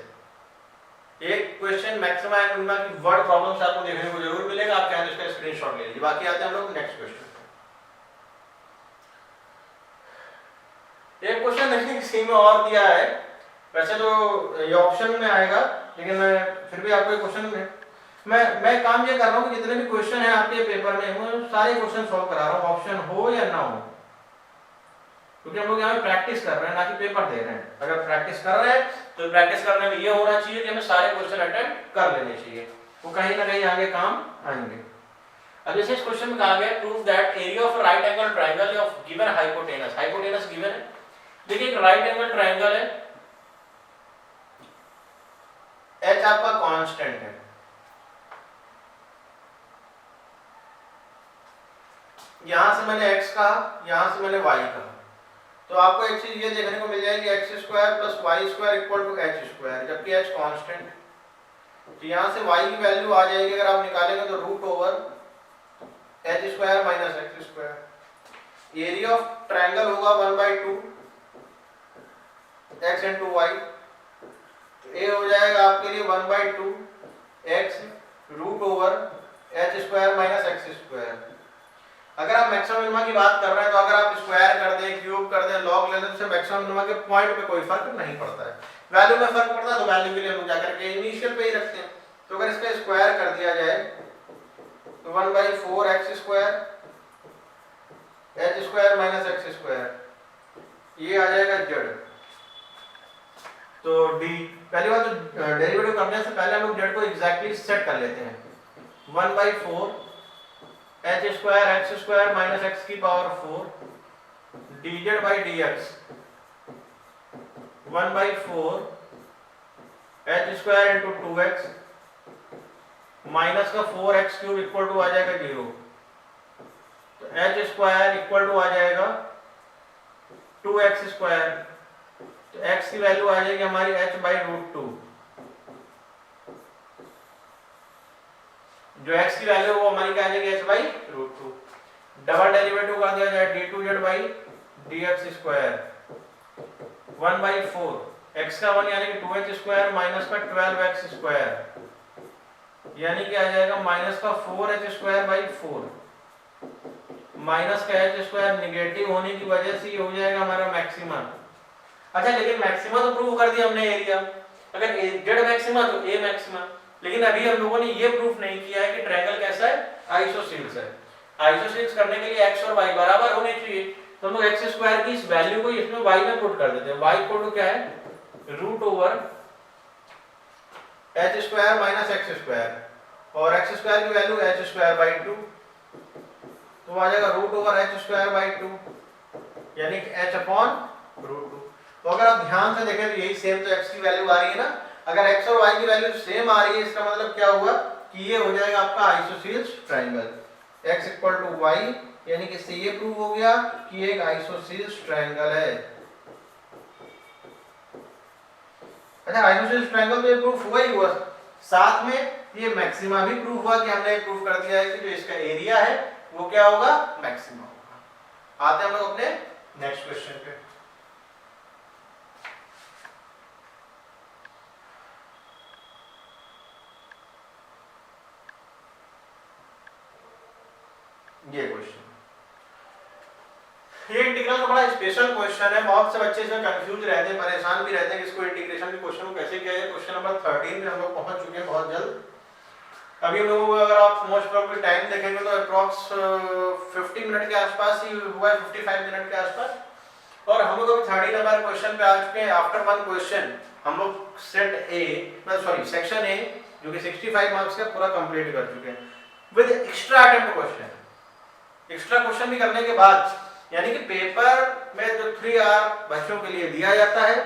एक क्वेश्चन मैक्सिमम एंड मिनिमम की वर्ड प्रॉब्लम्स आपको देखने को जरूर मिलेगा, आप चाहें तो इसका स्क्रीनशॉट ले लीजिए। बाकी आते हैं हम लोग नेक्स्ट क्वेश्चन। एक क्वेश्चन देखिए सी में और दिया है, वैसे तो ये ऑप्शन में आएगा, लेकिन मैं फिर भी आपको क्वेश्चन में मैं काम ये कर रहा हूँ कि जितने भी क्वेश्चन है आपके पेपर में वो सारे क्वेश्चन सॉल्व करा रहा हूँ, ऑप्शन हो या ना हो, क्योंकि हम लोग यहाँ पे प्रैक्टिस कर रहे हैं ना कि पेपर दे रहे हैं। अगर प्रैक्टिस कर रहे हैं तो प्रैक्टिस करने में ये होना चाहिए कि हमें सारे क्वेश्चन अटेम्प्ट कर लेने चाहिए, वो कहीं ना कहीं आगे काम आएंगे। अब जैसे इस क्वेश्चन में कहा गया prove that area of right angle triangle of given hypotenuse, hypotenuse given है, देखिए एक राइट एंगल ट्राइंगल है, h आपका कांस्टेंट है, यहां से मैंने x कहा, यहां से मैंने y कहा, तो आपको एक चीज ये देखने को मिल जाएगी x स्क्वायर प्लस y square equal to h square, जबकि h कांस्टेंट, तो यहां से y की वैल्यू आ जाएगी, अगर आप निकालेंगे तो root over h square minus x square, area of triangle होगा 1/2 x इंटू वाई, तो ए हो जाएगा आपके लिए 1/2 x root over h square minus x square. अगर आप मैक्सिमम मिनिमा की बात कर रहे हैं तो अगर आप स्क्वायर कर दें, क्यूब कर दें, लॉग ले लें, तो मैक्सिमम मिनिमा के पॉइंट पे कोई फर्क नहीं पड़ता है। वैल्यू में फर्क पड़ता है तो वैल्यू के लिए हम लोग जाकर के इनिशियल पे ही रखते हैं। तो अगर इसका स्क्वायर कर दिया जाए तो 1/4 x square H square minus x square, ये आ जाएगा जेड। तो डी, पहली बात तो डेरिवेटिव करने से पहले हम लोग जेड को एग्जैक्टली सेट कर लेते हैं। 1/4 h square x square minus x की power 4 dz by dx 1/4 h square into 2x minus का 4x क्यूब इक्वल टू आ जाएगा 0। तो एच स्क्वायर इक्वल टू आ जाएगा 2x स्क्वायर। तो x की वैल्यू आ जाएगी हमारी h/√2। जो x की वैल्यू वो हमारी क्या आ जाएगी h/√2। डबल डेरिवेटिव कर दिया जाए d2z by dx square 1/4 x का 1 यानी कि 2h स्क्वायर माइनस का 12x स्क्वायर यानी कि आ जाएगा माइनस का 4h स्क्वायर बाई 4। माइनस का h स्क्वायर निगेटिव होने की वजह से ये हो जाएगा हमारा मैक्सिमा। अच्छा, लेकिन मैक्सिमा तो प्रूव कर दिया हमने एरिया। अगर जेड मैक्सिमा तो ए मैक्सिमा, लेकिन अभी हम लोगों ने ये प्रूफ नहीं किया है कि ट्रायंगल कैसा है, आइसोसील्स है। आइसोसील्स करने के लिए x और y बराबर होने चाहिए, तो हम लोग x स्क्वायर की इस वैल्यू को इसमें y में पुट कर देते हैं। y इक्वल टू क्या है, root over h square minus x square, और एक्स स्क्वायर की वैल्यू एच स्क्वायर बाई 2, तो आ जाएगा root over h square by 2 यानी कि h अपॉन रूट 2। तो अगर आप ध्यान से देखें तो यही सेम, तो x की वैल्यू आ रही है ना। अगर x और y की वैल्यू सेम आ रही है, इसका मतलब क्या हुआ कि ये हो जाएगा आपका isosceles triangle. x equal to y यानी कि इससे ये प्रूव हो गया कि एक आइसोसील्स ट्रायंगल है। अच्छा, आइसोसील्स ट्रायंगल तो ये प्रूफ हुआ ही हुआ, साथ में ये मैक्सिमा भी प्रूफ हुआ कि हमने प्रूफ कर दिया है कि जो इसका एरिया है वो क्या होगा, मैक्सिमा होगा। आते हैं हम लोग अपने नेक्स्ट क्वेश्चन पे। ये क्वेश्चन, ये इंटीग्रल का बड़ा स्पेशल क्वेश्चन है। बहुत से बच्चे इसमें कंफ्यूज रहते हैं, परेशान भी रहते हैं कि इसको इंटीग्रेशन के क्वेश्चन को कैसे किया जाए। क्वेश्चन नंबर 13 पे हम लोग पहुंच चुके हैं बहुत जल्द। अभी हम लोगों को अगर आप मोस्ट प्रोबेबली टाइम देखेंगे तो अप्रॉक्स 50 मिनट के आसपास ही हुआ है, 55 मिनट के आसपास। और हम लोग अभी 30 नंबर क्वेश्चन पे आ चुके हैं। आफ्टर वन क्वेश्चन हम लोग सेक्शन ए जो कि 65 मार्क्स का पूरा कंप्लीट कर चुके हैं with extra attempt question. Extra question भी करने के बाद यानी कि पेपर में जो 3 आवर बच्चों के लिए दिया जाता है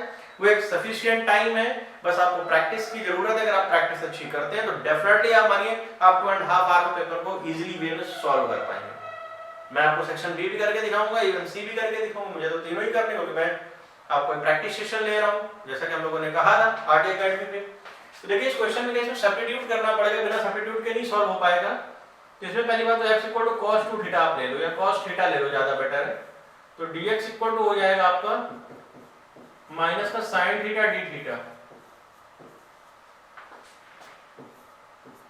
वो एक सफिशिएंट टाइम है। बस आपको प्रैक्टिस की जरूरत है। अगर आप प्रैक्टिस अच्छी करते हैं तो डेफिनेटली आप मानिए आप 2.5 आवर में पेपर को इजीली वे में सॉल्व कर पाएंगे। मैं आपको सेक्शन बी भी करके दिखाऊंगा, इवन सी भी करके दिखाऊंगा। मुझे तो तीनों ही करने होंगे। मैं आपको प्रैक्टिस सेशन ले रहा हूँ जैसा कि हम लोगों ने कहा था आरटी एकेडमी पे। तो देखिए इस क्वेश्चन में इसमें सब्स्टिट्यूट करना पड़ेगा, बिना सब्स्टिट्यूट के नहीं सॉल्व हो पाएगा। तो इसमें पहली बात तो x equal to cos 2 theta आप ले लो या cos थीटा ले लो, ज्यादा बेटर है। तो dx इक्वल टू हो जाएगा आपका माइनस का sin theta d theta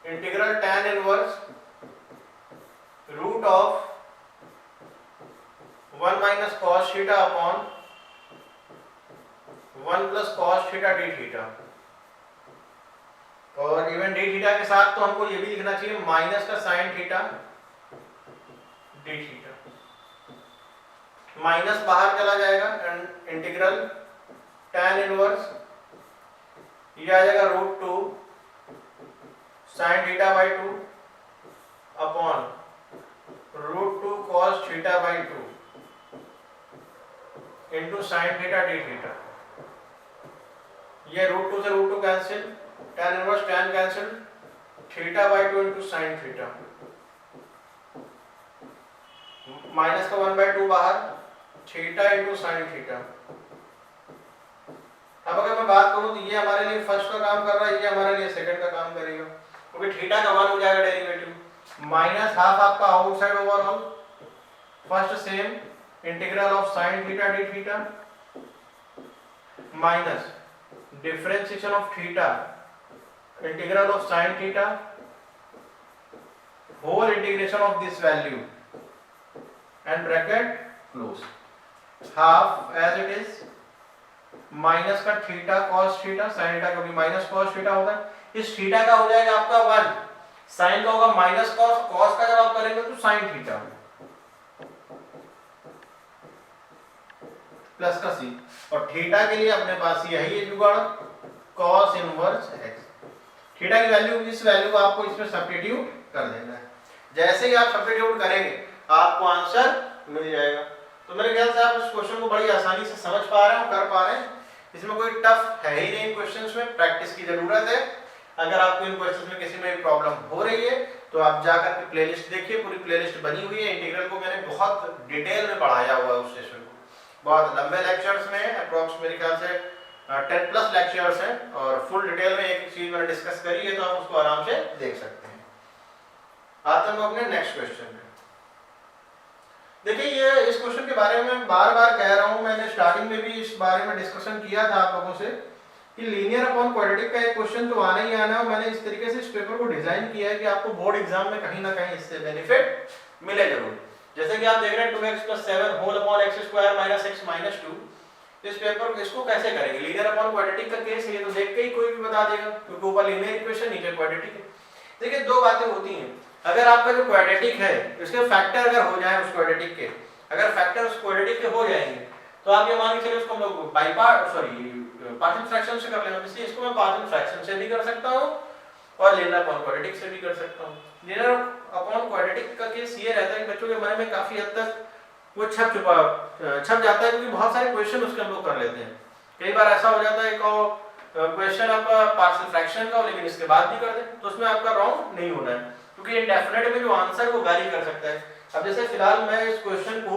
integral tan inverse root of 1 minus cos theta upon 1 plus cos theta d theta. और इवन डी थीटा के साथ तो हमको ये भी लिखना चाहिए माइनस का sine theta d theta. Minus बाहर चला जाएगा, इंटीग्रल tan इनवर्स ये आ जाएगा root 2 sine theta by 2 upon root 2 cos theta by 2 into sine theta d theta. ये रूट 2 से root 2 cancel, tan inverse tan cancel, theta by 2 into sine theta, minus का 1/2 बाहर, थीटा इंटू साइन थीटा। अब अगर मैं बात करूं तो ये हमारे लिए फर्स्ट का काम कर रहा है, ये हमारे लिए सेकंड का काम करेगा, क्योंकि थीटा का 1 हो जाएगा डेरिवेटिव। माइनस हाफ आपका outside overall, first same integral of sine theta d theta, minus differentiation of theta integral of sine theta whole integration of this value and bracket close half as it is minus का theta cos theta sin theta कभी minus cos theta होता है, इस theta का हो जाएगा आपका 1, sin का होगा माइनस cos, cos का जब आप करेंगे तो sin थीटा प्लस का c, और थीटा के लिए अपने पास यही है जुगाड़ cos इनवर्स x। थीटा की वैल्यू, इस वैल्यू को आपको इसमें सब्स्टिट्यूट कर देना है। जैसे ही आप सब्स्टिट्यूट करेंगे आपको आंसर मिल जाएगा। तो मेरे ख्याल से आप इस क्वेश्चन को बड़ी आसानी से समझ पा रहे हैं और कर पा रहे हैं। इसमें कोई टफ है ही नहीं, क्वेश्चंस में प्रैक्टिस की जरूरत है। अगर आपको इन क्वेश्चंस में किसी में भी प्रॉब्लम हो रही है तो आप जाकर के प्लेलिस्ट देखिए, पूरी प्लेलिस्ट बनी हुई है। इंटीग्रल को मैंने बहुत डिटेल में पढ़ाया हुआ है उस सेशन को, बहुत लंबे लेक्चर्स में, अप्रॉक्स मेरे ख्याल से 10 प्लस लेक्चर्स हैं और फुल डिटेल में एक चीज मैंने डिस्कस करी है, तो आप उसको आराम से देख सकते हैं। आते हैं अपने नेक्स्ट क्वेश्चन पे। देखिए ये इस क्वेश्चन के बारे में बार बार कह रहा हूं, मैंने स्टार्टिंग में भी इस बारे में डिस्कशन किया था आप लोगों से कि लीनियर अपॉन क्वाड्रेटिक का एक क्वेश्चन तो आना ही आना है। मैंने इस तरीके से इस पेपर को डिजाइन किया है कि आपको बोर्ड एग्जाम में कहीं ना कहीं इससे बेनिफिट मिले जरूर। जैसे कि आप देख रहे हैं 2x + 7 whole upon x² - x - 2, इस पेपर को इसको कैसे करेंगे? लीनियर अपॉन क्वाड्रेटिक का केस है, ये तो देख के ही कोई भी बता देगा क्योंकि ऊपर लीनियर इक्वेशन नीचे क्वाड्रेटिक है। देखिए दो बातें होती हैं, अगर आपका जो क्वाड्रेटिक है उसके फैक्टर अगर हो जाए उस क्वाड्रेटिक के, अगर फैक्टर उस क्वाड्रेटिक के हो जाएंगे तो आप ये मान के चलिए उसको हम लोग बाय पार्ट पार्शियल फ्रैक्शन से कर लेंगे। इसलिए इसको मैं पार्शियल फ्रैक्शन से भी कर सकता हूं और लीनियर अपॉन क्वाड्रेटिक से भी कर सकता हूं। लीनियर अपॉन क्वाड्रेटिक का केस ये रहता है कि बच्चों के मन में काफी हद तक वो छप जाता है क्योंकि बहुत सारे क्वेश्चन उसके हम लोग कर लेते हैं। कई बार ऐसा हो जाता है कि क्वेश्चन आपका पार्शियल फ्रैक्शन का हो लेकिन इसके बाद भी कर दें तो उसमें आपका रॉन्ग नहीं होना है, क्योंकि इंडेफिनिट में जो आंसर वो वैरी कर सकता है। अब जैसे फिलहाल मैं इस क्वेश्चन को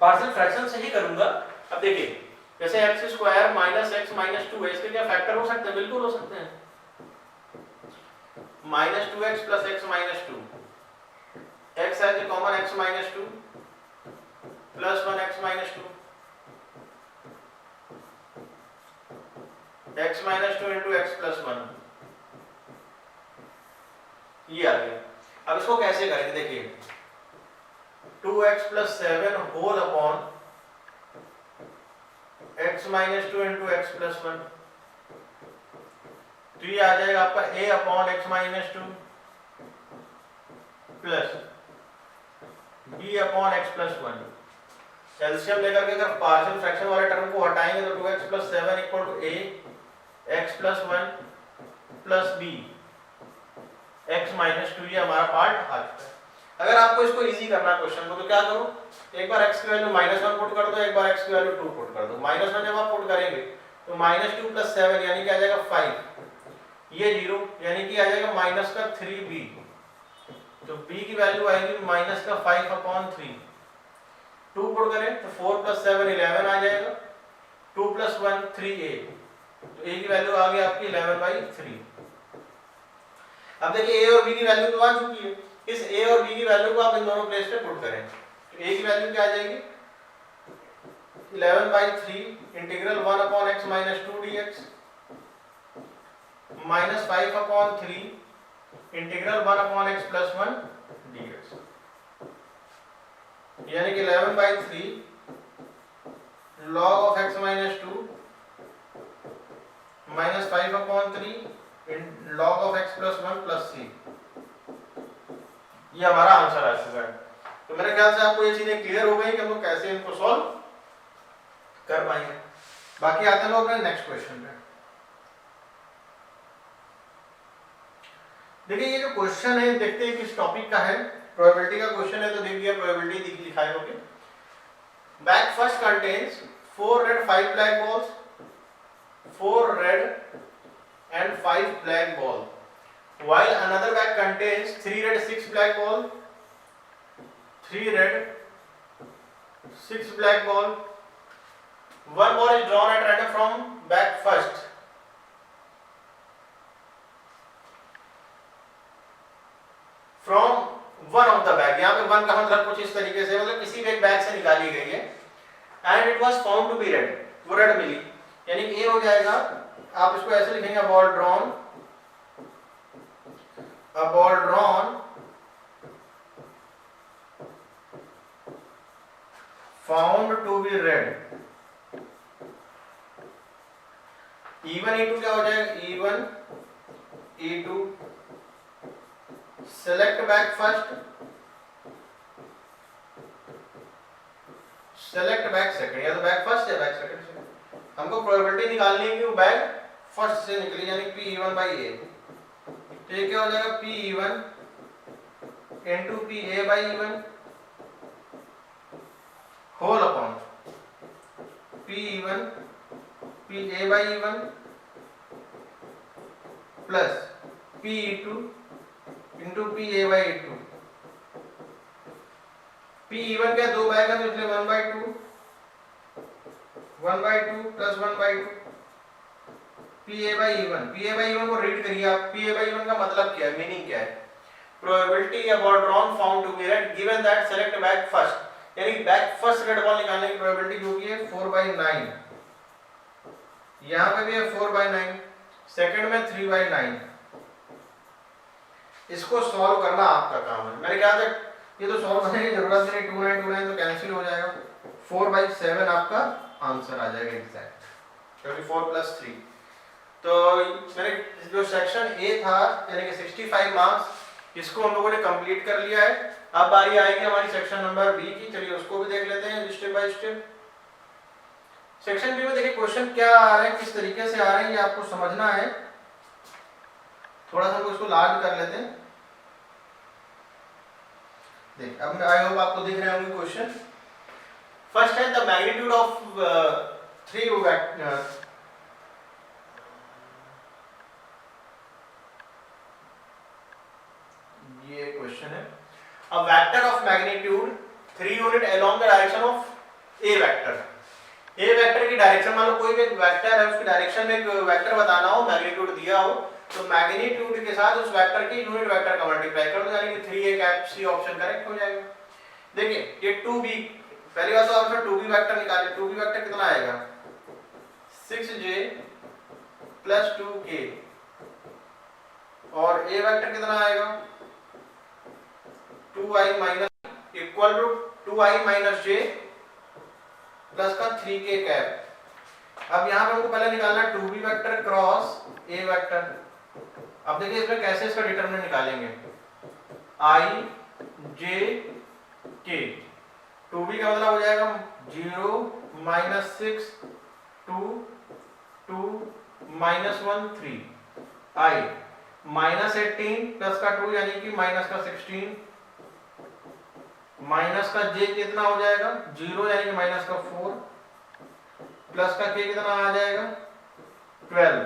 पार्शियल फ्रैक्शन से ही करूंगा। अब देखिए जैसे x² - x - 2 है, इसके क्या फैक्टर हो सकते हैं? बिल्कुल हो सकते हैं। -2x + x - 2, x as a common x - 2 + 1 x - 2, x - 2 × x + 1, ये आ गया। अब इसको कैसे करेंगे? देखिए 2x + 7 whole upon x - 2 × x + 1, तो ये आ जाएगा आपका a upon x - 2 plus b upon x + 1। LCM लेकर के अगर पार्शियल फ्रैक्शन वाले टर्म को हटाएंगे तो 2x + 7 = a x + 1 plus b x - 2, ये हमारा पार्ट आ चुका है। अगर आपको इसको इजी करना क्वेश्चन को तो क्या करो, एक बार x की वैल्यू -1 पुट कर दो, एक बार x की वैल्यू 2 पुट कर दो। -1 जब आप पुट करेंगे तो -2 + 7 यानी कि आ जाएगा 5, ये 0 यानी कि आ जाएगा -3b, तो b की वैल्यू आएगी -5/3। 2 पुट करें तो 4 + 7 11 आ जाएगा, 2 + 1 3a, तो a की वैल्यू आ गई आपकी 11/3। अब देखिए a और b की वैल्यू तो आ चुकी है, इस a और b की वैल्यू को आप इन दोनों प्लेस पे पुट करें तो a की वैल्यू क्या आ जाएगी 11/3 integral 1/x - 2 dx -5/3 integral 1/x + 1 dx, यानी कि 11/3 log of x - 2 -5/3 log of x + 1 + c, ये हमारा आंसर आ चुका है। तो मेरे ख्याल से आपको ये चीजें क्लियर हो गई कि हम लोग कैसे इनको सॉल्व कर पाएंगे। बाकी आते हैं लोग अपने नेक्स्ट क्वेश्चन पे। देखिए ये जो क्वेश्चन है देखते हैं किस टॉपिक का है। प्रोबेबिलिटी का क्वेश्चन है तो देख लिया, प्रोबेबिलिटी लिखा है। Okay, bag first contains 4 red 5 black balls, 4 red and 5 black ball, while another bag contains 3 red 6 black ball, 3 red 6 black ball. One ball is drawn at random from bag first. From one of the bag, यहाँ पे one का मतलब कुछ इस तरीके से, मतलब किसी भी एक बैग से निकाली गई है, and it was found to be red, वो रेड मिली, यानी ए हो जाएगा, आप इसको ऐसे लिखेंगे a ball drawn found to be red. E1 E2 क्या हो जाएगा, E1 E2 select bag first, select bag second, या तो बैक फर्स्ट या बैक सेकंड से हमको प्रोबेबिलिटी निकालनी है कि वो बैक फर्स्ट से निकली, यानी P1 बाई ए। तो ये क्या हो जाएगा, P1 into PA by E1 whole upon P1 PA by E1 plus P2 into PA by E2। P1 क्या दो बैक है तो इसलिए 1/2 plus 1/2 PA by E1। PA by E1 को रीड करिए आप। PA बाई E1 का मतलब क्या है, मीनिंग क्या है, प्रोबेबिलिटी या ball drawn found to be red given that select bag first, यानी बैक फर्स्ट रेड बॉल निकालने की प्रोबेबिलिटी जो है 4/9, यहां पे भी है 4/9, सेकंड में 3/9। इसको सॉल्व करना आपका काम है। मैंने कहा था ये तो सॉल्व करने की जरूरत नहीं, 2929 तो कैंसिल हो जाएगा, 4/7 आपका आंसर आ जाएगा एग्जैक्ट, क्योंकि 4 + 3। तो मैंने जो सेक्शन ए था यानी कि 65 मार्क्स, इसको हम लोगों ने कंप्लीट कर लिया है। अब बारी आएगी हमारी सेक्शन नंबर बी की, चलिए उसको भी देख लेते हैं step by step. Section B में देखिए क्वेश्चन क्या आ रहे हैं, किस तरीके से आ रहे हैं, ये आपको समझना है। थोड़ा सा हम इसको लार्ज कर लेते हैं। देख अब आई होप आपको दिख रहे होंगे क्वेश्चन। फर्स्ट है द मैग्नीट्यूड ऑफ 3 वेक्टर, ये क्वेश्चन है, a vector of magnitude 3 unit along the direction of A vector. A vector की डायरेक्शन, मान लो कोई भी वेक्टर है उसकी डायरेक्शन में एक वेक्टर बताना हो, मैग्नीट्यूड दिया हो, तो मैग्नीट्यूड के साथ उस वेक्टर की यूनिट वेक्टर का मल्टीप्लाई कर दो, यानी कि 3a cap C option correct हो जाएगा। देखिए ये 2b, पहली बात तो आप इसमें 2b वेक्टर निकालिए। 2b वेक्टर कितना आएगा, 6j + 2k, और a वेक्टर कितना आएगा 2i - equal to 2i - j plus का 3k कैप। अब यहाँ पे हमको पहले निकालना है 2b vector cross a vector. अब देखिए इसमें कैसे इसका डिटरमिनेंट निकालेंगे, i j k, 2b का मतलब हो जाएगा 0 - 6 2 2 -1 3, i -18 प्लस का 2 यानी कि माइनस का 16, माइनस का j कितना हो जाएगा 0 यानी कि माइनस का 4, प्लस का k कितना आ जाएगा 12।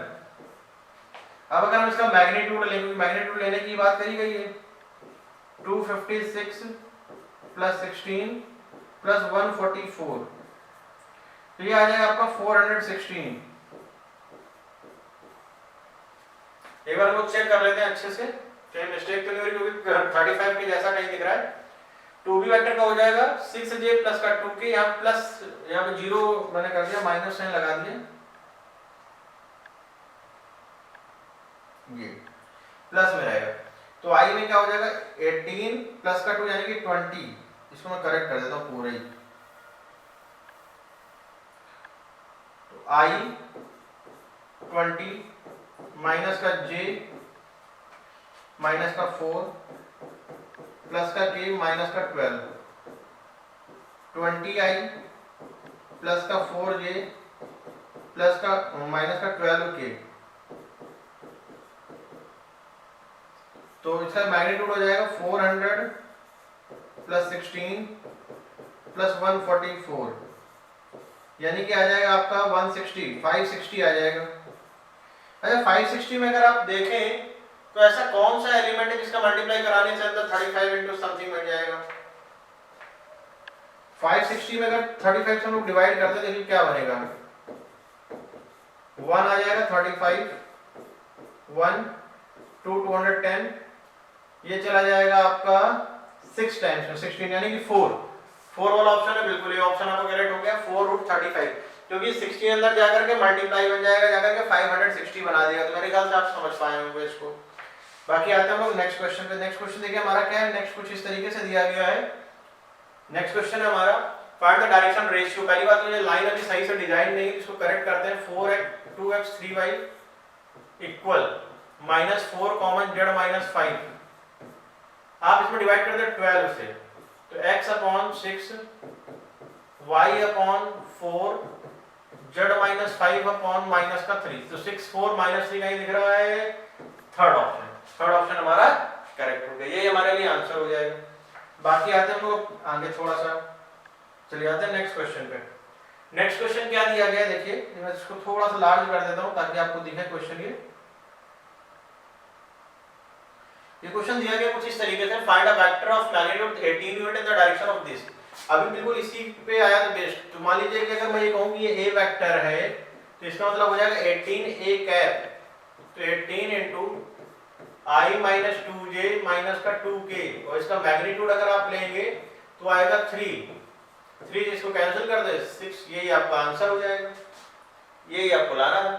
अब अगर हम इसका मैग्नीट्यूड लेंगे, मैग्नीट्यूड लेने की बात करी गई है, 256 + 16 + 144, तो ये आ जाएगा आपका 416। एक बार हम चेक कर लेते हैं अच्छे से, कहीं मिस्टेक तो नहीं हो रही, क्योंकि 35 के जैसा कहीं दिख रहा है। 2b वेक्टर का हो जाएगा 6j प्लस का 2k, यहाँ प्लस, यहाँ पे 0 मैंने कर दिया, माइनस साइन लगा दिया, ये प्लस में रहेगा। तो i में क्या हो जाएगा 18 प्लस का 2 यानी कि 20, इसको मैं करेक्ट कर देता हूँ पूरा ही। तो i 20 माइनस का j माइनस का 4 प्लस का k माइनस का 12, 20i प्लस का 4j प्लस का माइनस का 12k, तो इसका मैग्नीट्यूड हो जाएगा 400 + 16 + 144, यानी कि आ जाएगा आपका 160, 560 आ जाएगा। अच्छा 560 में अगर आप देखें तो ऐसा कौन सा एलिमेंट है जिसका मल्टीप्लाई कराने से अंदर 35 इंटू समथिंग बन जाएगा। 560 में अगर 35 से हम लोग डिवाइड करते हैं देखिए क्या बनेगा, 1 आ जाएगा 35, 1 2 210, ये चला जाएगा आपका 6 टाइम्स में 16 यानी कि 4 वाला ऑप्शन है, बिल्कुल ये ऑप्शन आपका करेक्ट हो गया, 4 √35। क्योंकि 16 अंदर जाकर के मल्टीप्लाई बन जाएगा, जाकर के 560 बना देगा। तो मेरे ख्याल से आप समझ पाए होंगे इसको। बाकी आते हैं हम लोग नेक्स्ट क्वेश्चन पे। नेक्स्ट क्वेश्चन देखिए हमारा क्या है, नेक्स्ट कुछ इस तरीके से दिया गया है। नेक्स्ट क्वेश्चन है हमारा फाइंड द डायरेक्शन रेशियो। पहली बात तो ये लाइन अभी सही से डिजाइन नहीं है, इसको करेक्ट करते हैं। 4x 2x 3y equal -4 common z -5। आप इसमें डिवाइड कर दें 12 से, तो x upon 6 y upon 4 z -5 upon -3। तो 6 4 -3 कहीं दिख रहा है, थर्ड ऑप्शन। थर्ड ऑप्शन हमारा करेक्ट हो गया, ये हमारे लिए आंसर हो जाएगा। बाकी आते हैं हम लोग आगे थोड़ा सा, चलिए आते हैं नेक्स्ट क्वेश्चन पे। नेक्स्ट क्वेश्चन क्या दिया गया है देखिए, मैं इसको थोड़ा सा लार्ज कर देता हूं ताकि आपको दिखे क्वेश्चन। ये क्वेश्चन दिया गया कुछ इस तरीके से, find a vector of magnitude 18 unit in the direction of this. अभी बिल्कुल इसी पे आया तो बेस्ट। तो मान लीजिए कि अगर मैं ये कहूं कि ये a वेक्टर है, तो इसका मतलब हो जाएगा 18a कैप। तो 18 into i minus 2j minus का 2k, और इसका मैग्नीट्यूड अगर आप लेंगे तो आएगा 3 इसको कैंसिल कर दे 6, यही आपका आंसर हो जाएगा। यही आपको लाना है।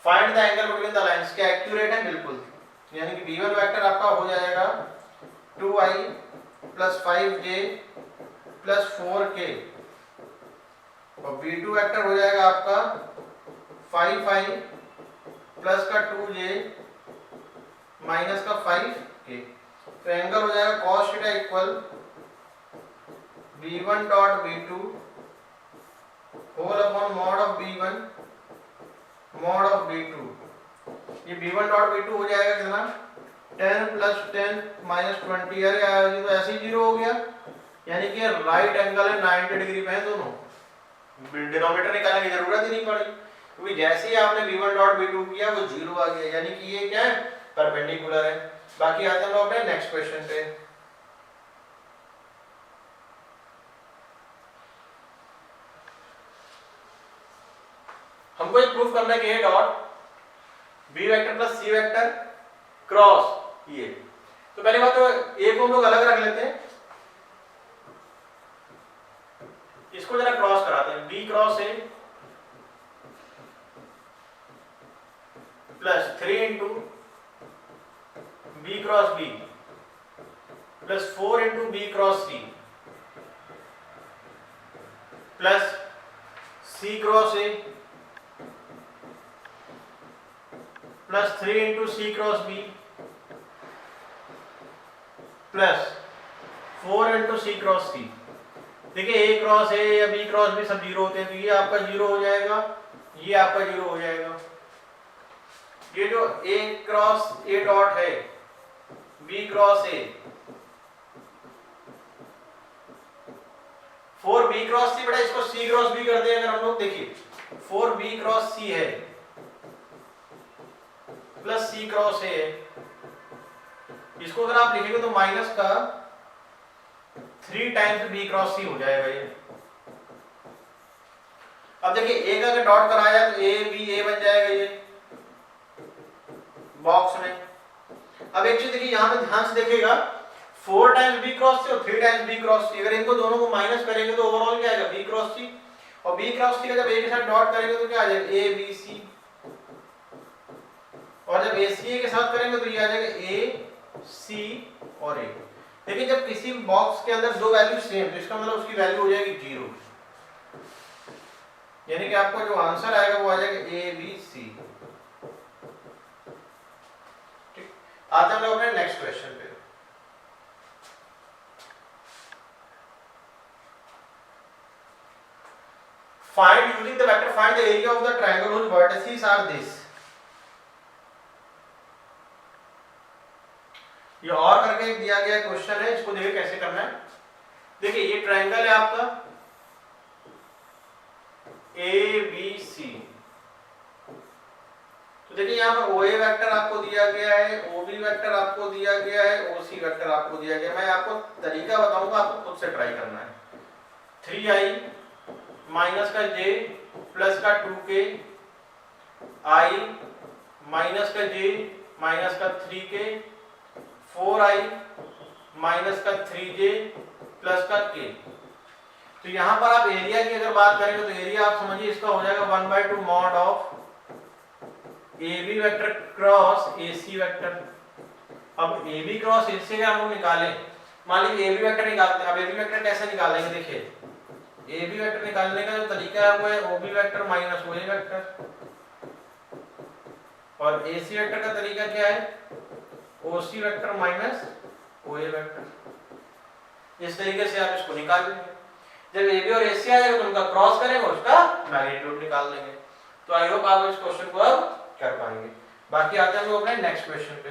Find the angle between the lines, क्या एक्यूरेट है? बिल्कुल। यानी कि v1 वेक्टर आपका हो जाएगा 2i plus 5j plus 4k, और v2 वेक्टर हो जाएगा आपका 5i प्लस का 2j माइनस का 5k। तो एंगल हो जाएगा cos थीटा इक्वल v1 डॉट v2 whole upon mod of v1 mod of v2। ये v1 डॉट v2 हो जाएगा कितना, 10 प्लस 10 माइनस 20। अरे यार ये तो ऐसे ही जीरो हो गया, यानी कि राइट एंगल है 90 डिग्री पे है दोनों। डिनोमिनेटर निकालने की जरूरत ही नहीं पड़ी, क्योंकि जैसे ही आपने v1 डॉट v2 किया वो जीरो आ गया, यानी कि ये क्या है, परपेंडिकुलर है। बाकी आते हैं हम अपने नेक्स्ट क्वेश्चन पे। हमको एक प्रूफ करना है कि ये dot b vector plus c vector cross ये। तो पहली बात तो a को हम लोग अलग रख लेते हैं, इसको जरा क्रॉस कराते हैं। b cross a plus 3 into b cross b plus 4 into b cross c plus c cross a plus 3 into c cross b plus 4 into c cross c। देखिए a क्रॉस a या b cross b सब zero होते हैं, तो ये आपका zero हो जाएगा, ये आपका जीरो हो जाएगा। ये जो a क्रॉस a डॉट है b cross a 4b cross c, बेटा इसको c क्रॉस b कर दें अगर हम लोग। देखिए 4b क्रॉस c है प्लस c क्रॉस a है, इसको अगर आप लिखेंगे तो माइनस का 3 टाइम्स b क्रॉस c हो जाएगा ये। अब देखिए a का अगर डॉट कराया तो a b a बन जाएगा ये बॉक्स में। अब एक चीज देखिए यहां पे ध्यान से देखिएगा, 4 टाइम्स b क्रॉस c और 3 टाइम्स b क्रॉस c, अगर इनको दोनों को माइनस करेंगे तो ओवरऑल क्या आएगा, b क्रॉस c। और b क्रॉस c का जब a के साथ डॉट करेंगे तो क्या आ जाएगा, a b c, और जब a c a के साथ करेंगे तो ये आ जाएगा a c और a। देखिए जब किसी बॉक्स के अंदर दो वैल्यू सेम, तो इसका मतलब उसकी वैल्यू हो जाएगी 0, यानी कि आपको जो आंसर आएगा वो आ जाएगा a b c। ठीक, आते हैं लोग अपने नेक्स्ट क्वेश्चन पे। Find using the vector, find the area of the triangle whose vertices are this। ये और करके एक दिया गया क्वेश्चन है, इसको देखिए कैसे करना है। देखिए ये ट्रायंगल है आपका ABC, तो देखिए यहाँ पर OA वेक्टर आपको दिया गया है, OB वेक्टर आपको दिया गया है, OC वेक्टर आपको दिया गया है। मैं आपको तरीका बताऊंगा, आपको खुद से ट्राई करना है। 3i माइनस का j प्लस का 2k, i माइनस का j माइनस का 3k, 4i माइनस का 3j प्लस का k। तो यहाँ पर आप एरिया की अगर बात करेंगे तो एरिया आप समझिए इसका हो जाएगा 1/2 mod of AB vector cross AC vector. अब AB क्रॉस AC का हम लोग निकालें, मान लीजिए AB वेक्टर निकालते हैं। अब AB वेक्टर कैसे निकालेंगे, देखिए AB वेक्टर निकालने का जो तरीका है वो है OB vector minus OA vector, और AC वेक्टर का तरीका क्या है, OC vector minus OA vector. इस तरीके से आप इसको निकाल लेंगे। जब AB और AC आ जाएगा तो उनका क्रॉस करेंगे, उसका मैग्नीट्यूड निकाल लेंगे। तो आई होप आप इस क्वेश्चन को अब कर पाएंगे। बाकी आते हैं हम अपने नेक्स्ट क्वेश्चन पे।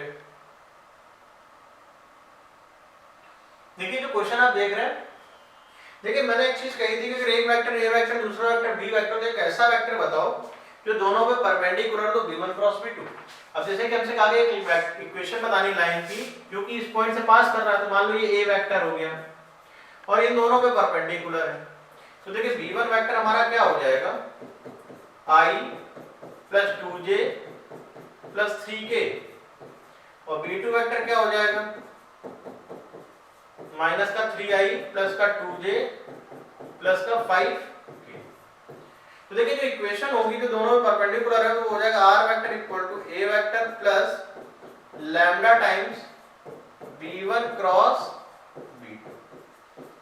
देखिए जो क्वेश्चन आप देख रहे हैं, देखिए मैंने एक चीज कही थी कि अगर एक वेक्टर A वेक्टर दूसरा वेक्टर B वेक्टर, तो एक ऐसा वेक्टर बताओ जो दोनों पे परपेंडिकुलर हो, V1 क्रॉस V2। अब जैसे कि हमसे कहा गया एक इक्वेशन बतानी लाइन की क्योंकि इस पॉइंट से पास कर रहा है, तो मान लो ये A वेक्टर हो गया और इन दोनों पे परपेंडिकुलर है। तो देखिए V1 वेक्टर हमारा क्या हो जाएगा, I plus 2j plus 3k, और V2 वेक्टर क्या हो जाएगा, माइनस का 3i प्लस का 2j प्लस का 5k। तो देखिए जो इक्वेशन होगी तो दोनों में परपेंडिकुलर है, तो हो जाएगा r vector equal to a vector plus lambda times v1 cross v2।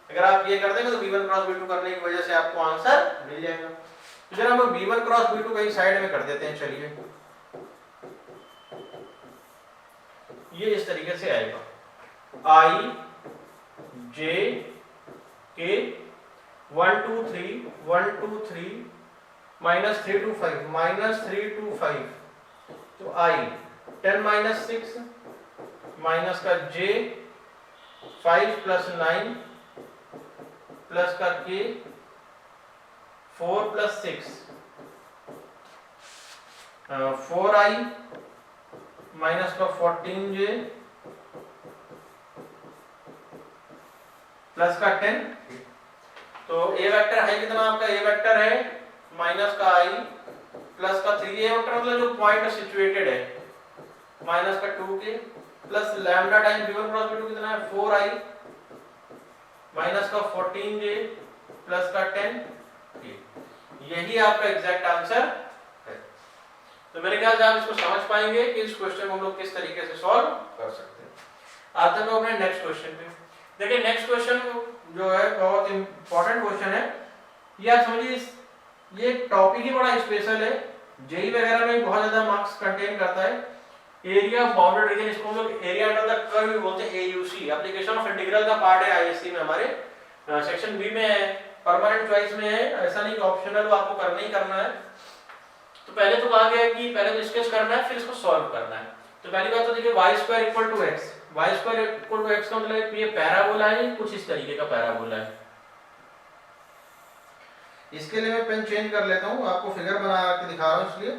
अगर आप ये कर देंगे तो v1 क्रॉस v2 करने की वजह से आपको आंसर मिल जाएगा। तो जरा हम v1 क्रॉस v2 कहीं साइड में कर देते हैं, चलिए ये इस तरीके से आएगा i j k 1 2 3 1 2 3 minus 3 2 5 minus 3 2 5, तो i 10 माइनस 6 माइनस का j 5 प्लस 9 प्लस का k 4 प्लस 6 4i माइनस का 14j प्लस का 10। तो a वेक्टर है कितना आपका, a वेक्टर है माइनस का i प्लस का 3a वेक्टर मतलब जो पॉइंट सिचुएटेड है माइनस का 2k plus lambda time v1 cross v2 कितना है 4i माइनस का 14j प्लस का 10k। यही आपका एग्जैक्ट आंसर है। तो मेरे ख्याल से आप इसको समझ पाएंगे कि इस क्वेश्चन को हम लोग किस तरीके से सॉल्व कर सकते हैं। आते हैं अपने नेक्स्ट क्वेश्चन पे। देखिए नेक्स्ट क्वेश्चन जो है बहुत इंपॉर्टेंट क्वेश्चन है। ये आप समझिए ये टॉपिक ही बड़ा स्पेशल है, जेई वगैरह में बहुत ज्यादा मार्क्स कंटेन करता है। एरिया ऑफ बाउंडेड रीजन, इसको हम लोग एरिया अंडर द कर्व भी बोलते हैं, एयूसी। एप्लीकेशन ऑफ इंटीग्रल का पार्ट है आईएससी में, हमारे सेक्शन बी में है, परमानेंट चॉइस में है, ऐसा नहीं कि ऑप्शनल आपको करना ही करना है। तो पहले तो कहा गया है कि पहले तो स्केच करना है फिर इसको सॉल्व करना है। तो पहली बात तो देखिए y square equal to x, y square equal to x का मतलब ये पैराबोला है, कुछ इस तरीके का पैराबोला है। इसके लिए मैं पेन चेंज कर लेता हूं, आपको फिगर बना के दिखा रहा हूं, इसलिए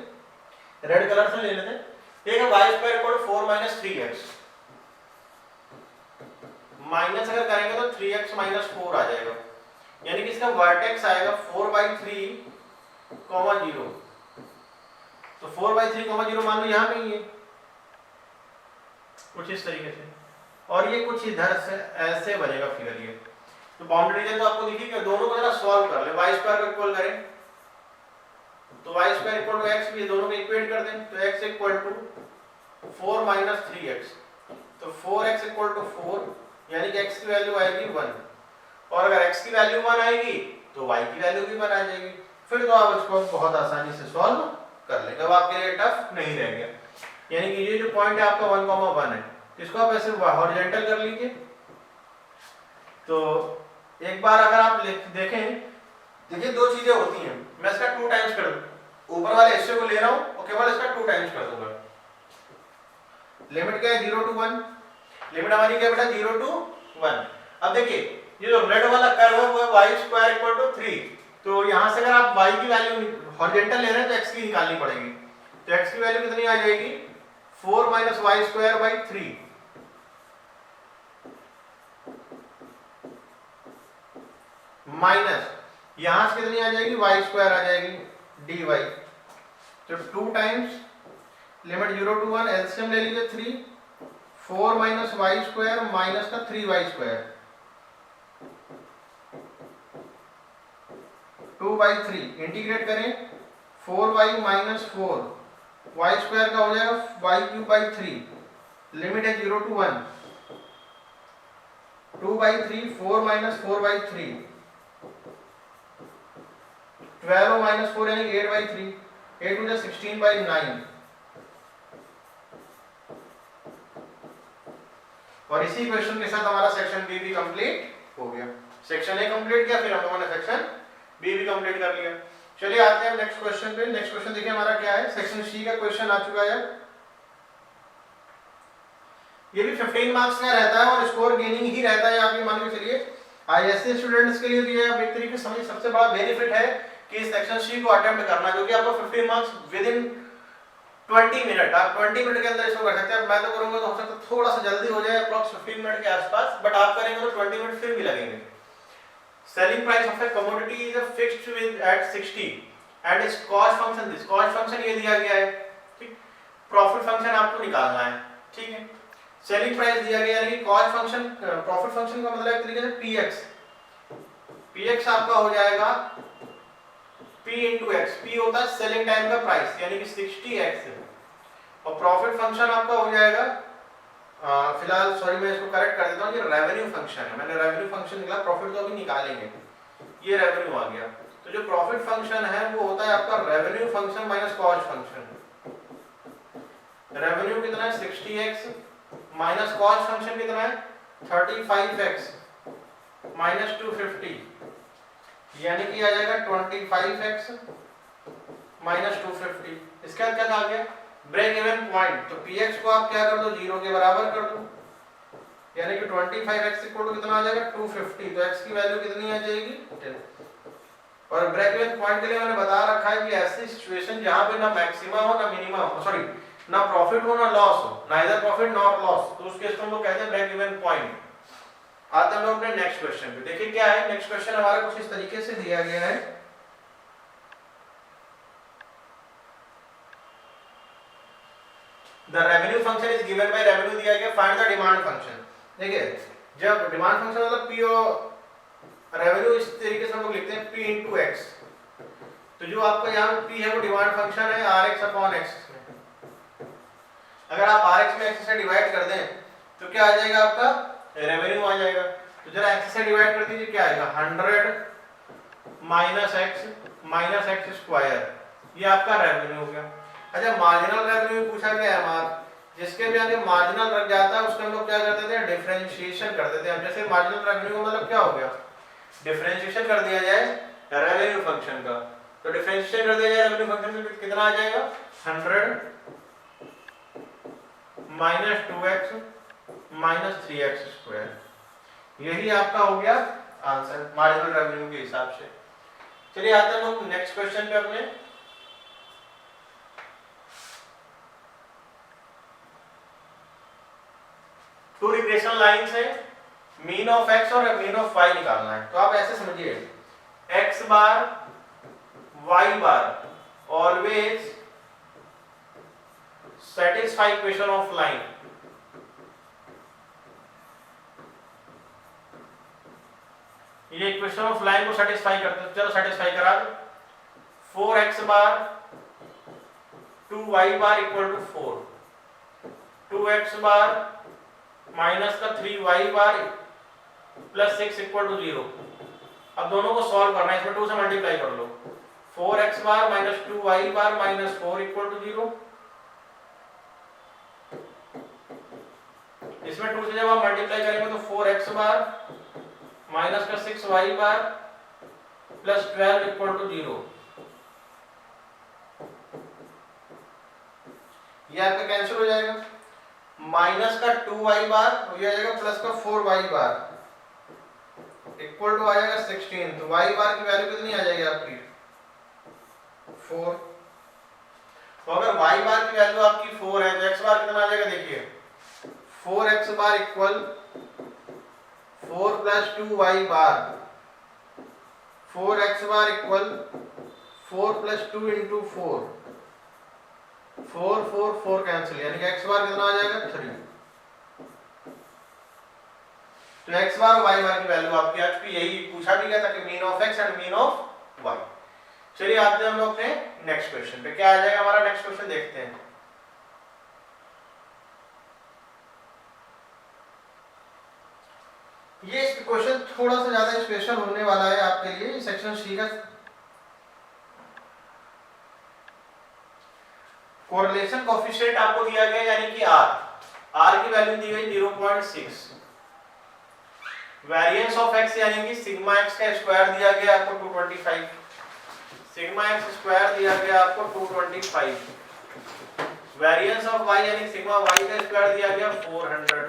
रेड कलर से ले लेते हैं। ठीक है, y square equal to 4 minus 3x, minus अगर करेंगे तो 3x माइनस 4 आ जाएगा, यानी कि इसका वर्टेक्स आएगा 4/3, 0। तो 4/3, 0 मान लो यहाँ पे ही है कुछ इस तरीके से, और ये कुछ इधर से ऐसे बनेगा फिगर ये। तो बाउंड्री रीजन तो आपको दिखी कि दोनों को जरा सॉल्व कर ले, y स्क्वायर को इक्वल करें तो y square equal to x, भी दोनों को इक्वेट कर दें तो x equal to 4 minus 3x, तो 4x इक्वल टू 4, यानी कि x की वैल्यू आएगी 1, और अगर x की वैल्यू 1 आएगी तो y की वैल्यू भी 1 आ जाएगी। फिर तो आप इसको बहुत आसानी से सॉल्व कर लेंगे, अब आपके लिए टफ नहीं रह गया। यानी कि ये जो पॉइंट है आपका 1,1 है, इसको आप ऐसे हॉरिजॉन्टल कर लीजिए। तो एक बार अगर आप देखें, देखिए दो चीजें होती हैं, मैं इसका 2 टाइम्स कर दूं, ऊपर वाले हिस्से को ले रहा हूं और केवल इसका 2 टाइम्स कर दूंगा। लिमिट क्या है 0 to 1, लिमिट हमारी क्या बेटा 0 to 1। अब देखिए ये जो रेड वाला कर्व है वो है y स्क्वायर इक्वल टू 3, तो यहां से अगर आप y की वैल्यू हॉरिजॉन्टल ले रहे हैं तो x की निकालनी पड़ेगी। तो x की वैल्यू कितनी आ जाएगी 4 minus y square by 3, minus यहां से कितनी आ जाएगी y स्क्वायर आ जाएगी dy। तो 2 टाइम्स लिमिट 0 to 1, एलसीएम ले लीजिए 3, 4 माइनस y स्क्वायर माइनस का 3y स्क्वायर, 2/3 इंटीग्रेट करें 4y माइनस 4 वाई स्क्वायर का हो जाएगा y³ 3 लिमिट है 0 to 1 2/3 4 माइनस 4/3 12 माइनस 4 यानी 8/3 8 टू 16/9 और इसी क्वेश्चन के साथ हमारा सेक्शन बी भी कंप्लीट हो गया। सेक्शन ए कंप्लीट किया, फिर हम लोगों ने सेक्शन बी भी कंप्लीट कर लिया। चलिए आते हैं नेक्स्ट क्वेश्चन पे। नेक्स्ट क्वेश्चन देखिए हमारा क्या है, सेक्शन सी का क्वेश्चन आ चुका है। ये भी 15 मार्क्स का रहता है और स्कोर गेनिंग ही रहता है। आप ये मान के चलिए आईएससी स्टूडेंट्स के लिए भी है। एक तरीके से समझिए सबसे बड़ा बेनिफिट है कि सेक्शन सी को अटेम्प्ट करना, जो कि आपको 15 मार्क्स विद इन 20 मिनट, आप 20 मिनट के अंदर इसको कर सकते हैं। मैं तो करूंगा तो हो सकता है थोड़ा सा जल्दी हो जाए, अप्रॉक्स 15 मिनट के आसपास, बट आप करेंगे तो 20 मिनट फिर भी लगेंगे। Selling price of a commodity is fixed with at 60 and it's cost function, this cost function ये दिया गया है, ठीक। प्रॉफिट फंक्शन आपको निकालना है, ठीक है। सेलिंग प्राइस दिया गया है, कॉस्ट फंक्शन, प्रॉफिट फंक्शन का मतलब एक तरीके से px आपका हो जाएगा p into x, p होता है सेलिंग टाइम का प्राइस यानी कि 60x, और प्रॉफिट फंक्शन आपका हो जाएगा फिलहाल सॉरी मैं इसको करेक्ट कर देता हूँ, ये रेवेन्यू फंक्शन है। मैंने रेवेन्यू फंक्शन निकाला, प्रॉफिट तो अभी निकालेंगे, ये रेवेन्यू आ गया। तो जो प्रॉफिट फंक्शन है वो होता है आपका revenue function minus cost function. Revenue कितना है 60x माइनस कॉस्ट फंक्शन कितना है 35x माइनस 250 यानी कि आ जाएगा 25x माइनस 250। इसके बाद क्या आ गया ब्रेक इवन पॉइंट, तो px को आप क्या कर दो 0 के बराबर कर दो, यानी कि 25x इक्वल टू कितना आ जाएगा 250, तो x की वैल्यू कितनी आ जाएगी 10। और ब्रेक इवन पॉइंट के लिए मैंने बता रखा है कि ऐसी सिचुएशन जहां पे ना मैक्सिमा हो ना मिनिमा हो, सॉरी ना प्रॉफिट हो ना लॉस हो, नाइदर प्रॉफिट नॉट लॉस, तो उस केस में हम लोग कहते हैं ब्रेक इवन पॉइंट। आते हैं हम लोग अपने नेक्स्ट क्वेश्चन पे। देखिए क्या है नेक्स्ट क्वेश्चन हमारा कुछ इस तरीके से दिया गया है। The revenue function is given by revenue दिया गया, find the demand function। देखिए जब डिमांड फंक्शन मतलब P और रेवेन्यू इस तरीके से हम लोग लिखते हैं P into X, तो जो आपका यहाँ P है वो डिमांड फंक्शन है RX upon X में। अगर आप RX में X से डिवाइड कर दें तो क्या आ जाएगा आपका रेवेन्यू आ जाएगा। तो जरा X से डिवाइड कर दीजिए, क्या आएगा 100 माइनस x स्क्वायर, ये आपका रेवेन्यू हो गया। अच्छा मार्जिनल रेवेन्यू पूछा गया है हमारा, जिसके भी आगे मार्जिनल रख जाता है उसके हम लोग क्या करते थे डिफरेंशिएशन कर देते हैं। जैसे मार्जिनल रेवेन्यू का मतलब क्या हो गया डिफरेंशिएशन कर दिया जाए रेवेन्यू फंक्शन का, तो डिफरेंशिएशन कर दिया जाए रेवेन्यू फंक्शन का कितना आ जाएगा 100 minus 2x minus 3x square, यही आपका हो गया आंसर मार्जिनल रेवेन्यू के हिसाब से। चलिए आते हैं लोग नेक्स्ट क्वेश्चन पे अपने। टू रिग्रेशन लाइंस है, मीन ऑफ x और मीन ऑफ y निकालना है। तो आप ऐसे समझिए x bar y bar always satisfy equation of line. ये इक्वेशन ऑफ लाइन को सेटिस्फाई करते हैं, चलो सेटिस्फाई करा दो। 4x bar 2y bar equal to 4, 2x bar minus का 3y bar plus 6 equal to 0। अब दोनों को सॉल्व करना है, इसमें 2 से मल्टीप्लाई कर लो। 4x bar minus 2y bar minus 4 equal to 0। इसमें 2 से जब आप मल्टीप्लाई करेंगे तो 4x बार माइनस का 6y bar plus 12 equal to 0। ये आपका कैंसिल हो जाएगा। माइनस का 2y बार ये आ जाएगा प्लस का 4y बार इक्वल टू आ जाएगा 16। तो y बार की वैल्यू कितनी आ जाएगी आपकी 4। तो अगर y बार की वैल्यू आपकी 4 है तो x बार कितना आ जाएगा देखिए 4x बार इक्वल 4 प्लस 2y बार, 4x बार इक्वल 4 प्लस 2 इंटू 4, 4 4 4 कैंसिल, यानी कि x बार कितना आ जाएगा 3। तो x बार और y बार की वैल्यू आपकी आज की यही पूछा भी गया था कि mean of x and mean of y। चलिए आते हैं हम लोग अपने नेक्स्ट क्वेश्चन पे। क्या आ जाएगा हमारा नेक्स्ट क्वेश्चन, देखते हैं। ये क्वेश्चन थोड़ा सा ज्यादा स्पेशल होने वाला है आपके लिए। सेक्शन सी का कोरिलेशन कोएफिशिएंट आपको दिया गया, यानी कि आर की वैल्यू दी गई 0.6। वेरिएंस ऑफ एक्स यानी कि सिग्मा एक्स का स्क्वायर दिया गया आपको 225, सिग्मा एक्स स्क्वायर दिया गया आपको 225। वेरिएंस ऑफ वाई यानी सिग्मा वाई का स्क्वायर दिया गया 400।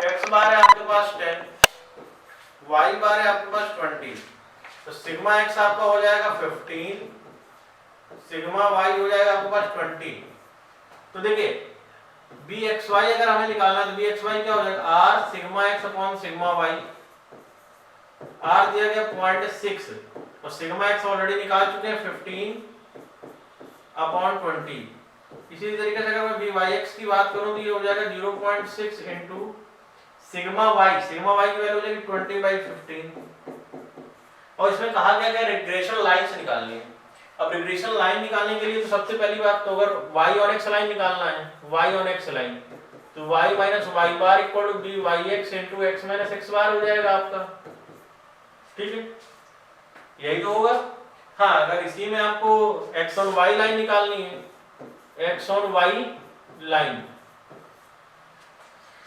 एक्स बार है आपके पास 10, वाई बार है आपके पास 20, तो सिग्मा एक्स आपका हो जाएगा 15, सिग्मा वाई हो जाएगा आपके पास 20। तो देखिए बी एक्स वाई अगर हमें निकालना है तो बी एक्स वाई क्या हो जाएगा, r sigma x upon sigma y. R दिया गया 0.6 और सिग्मा एक्स ऑलरेडी निकाल चुके हैं 15 अपॉन 20। इसी तरीके से अगर मैं बी वाई एक्स की बात करूं तो ये हो जाएगा 0.6 इंटू सिग्मा वाई की वैल्यू हो जाएगी 20/15। और इसमें कहा गया है रिग्रेशन लाइन से निकालनी है। अब रिग्रेशन लाइन निकालने के लिए तो सबसे पहली बात तो अगर y और x लाइन निकालना है, y और x लाइन, तो y minus y bar equal to b y x into x minus x bar हो जाएगा आपका। ठीक है, यही तो होगा। हाँ, अगर इसी में आपको x और y लाइन निकालनी है, x और y लाइन,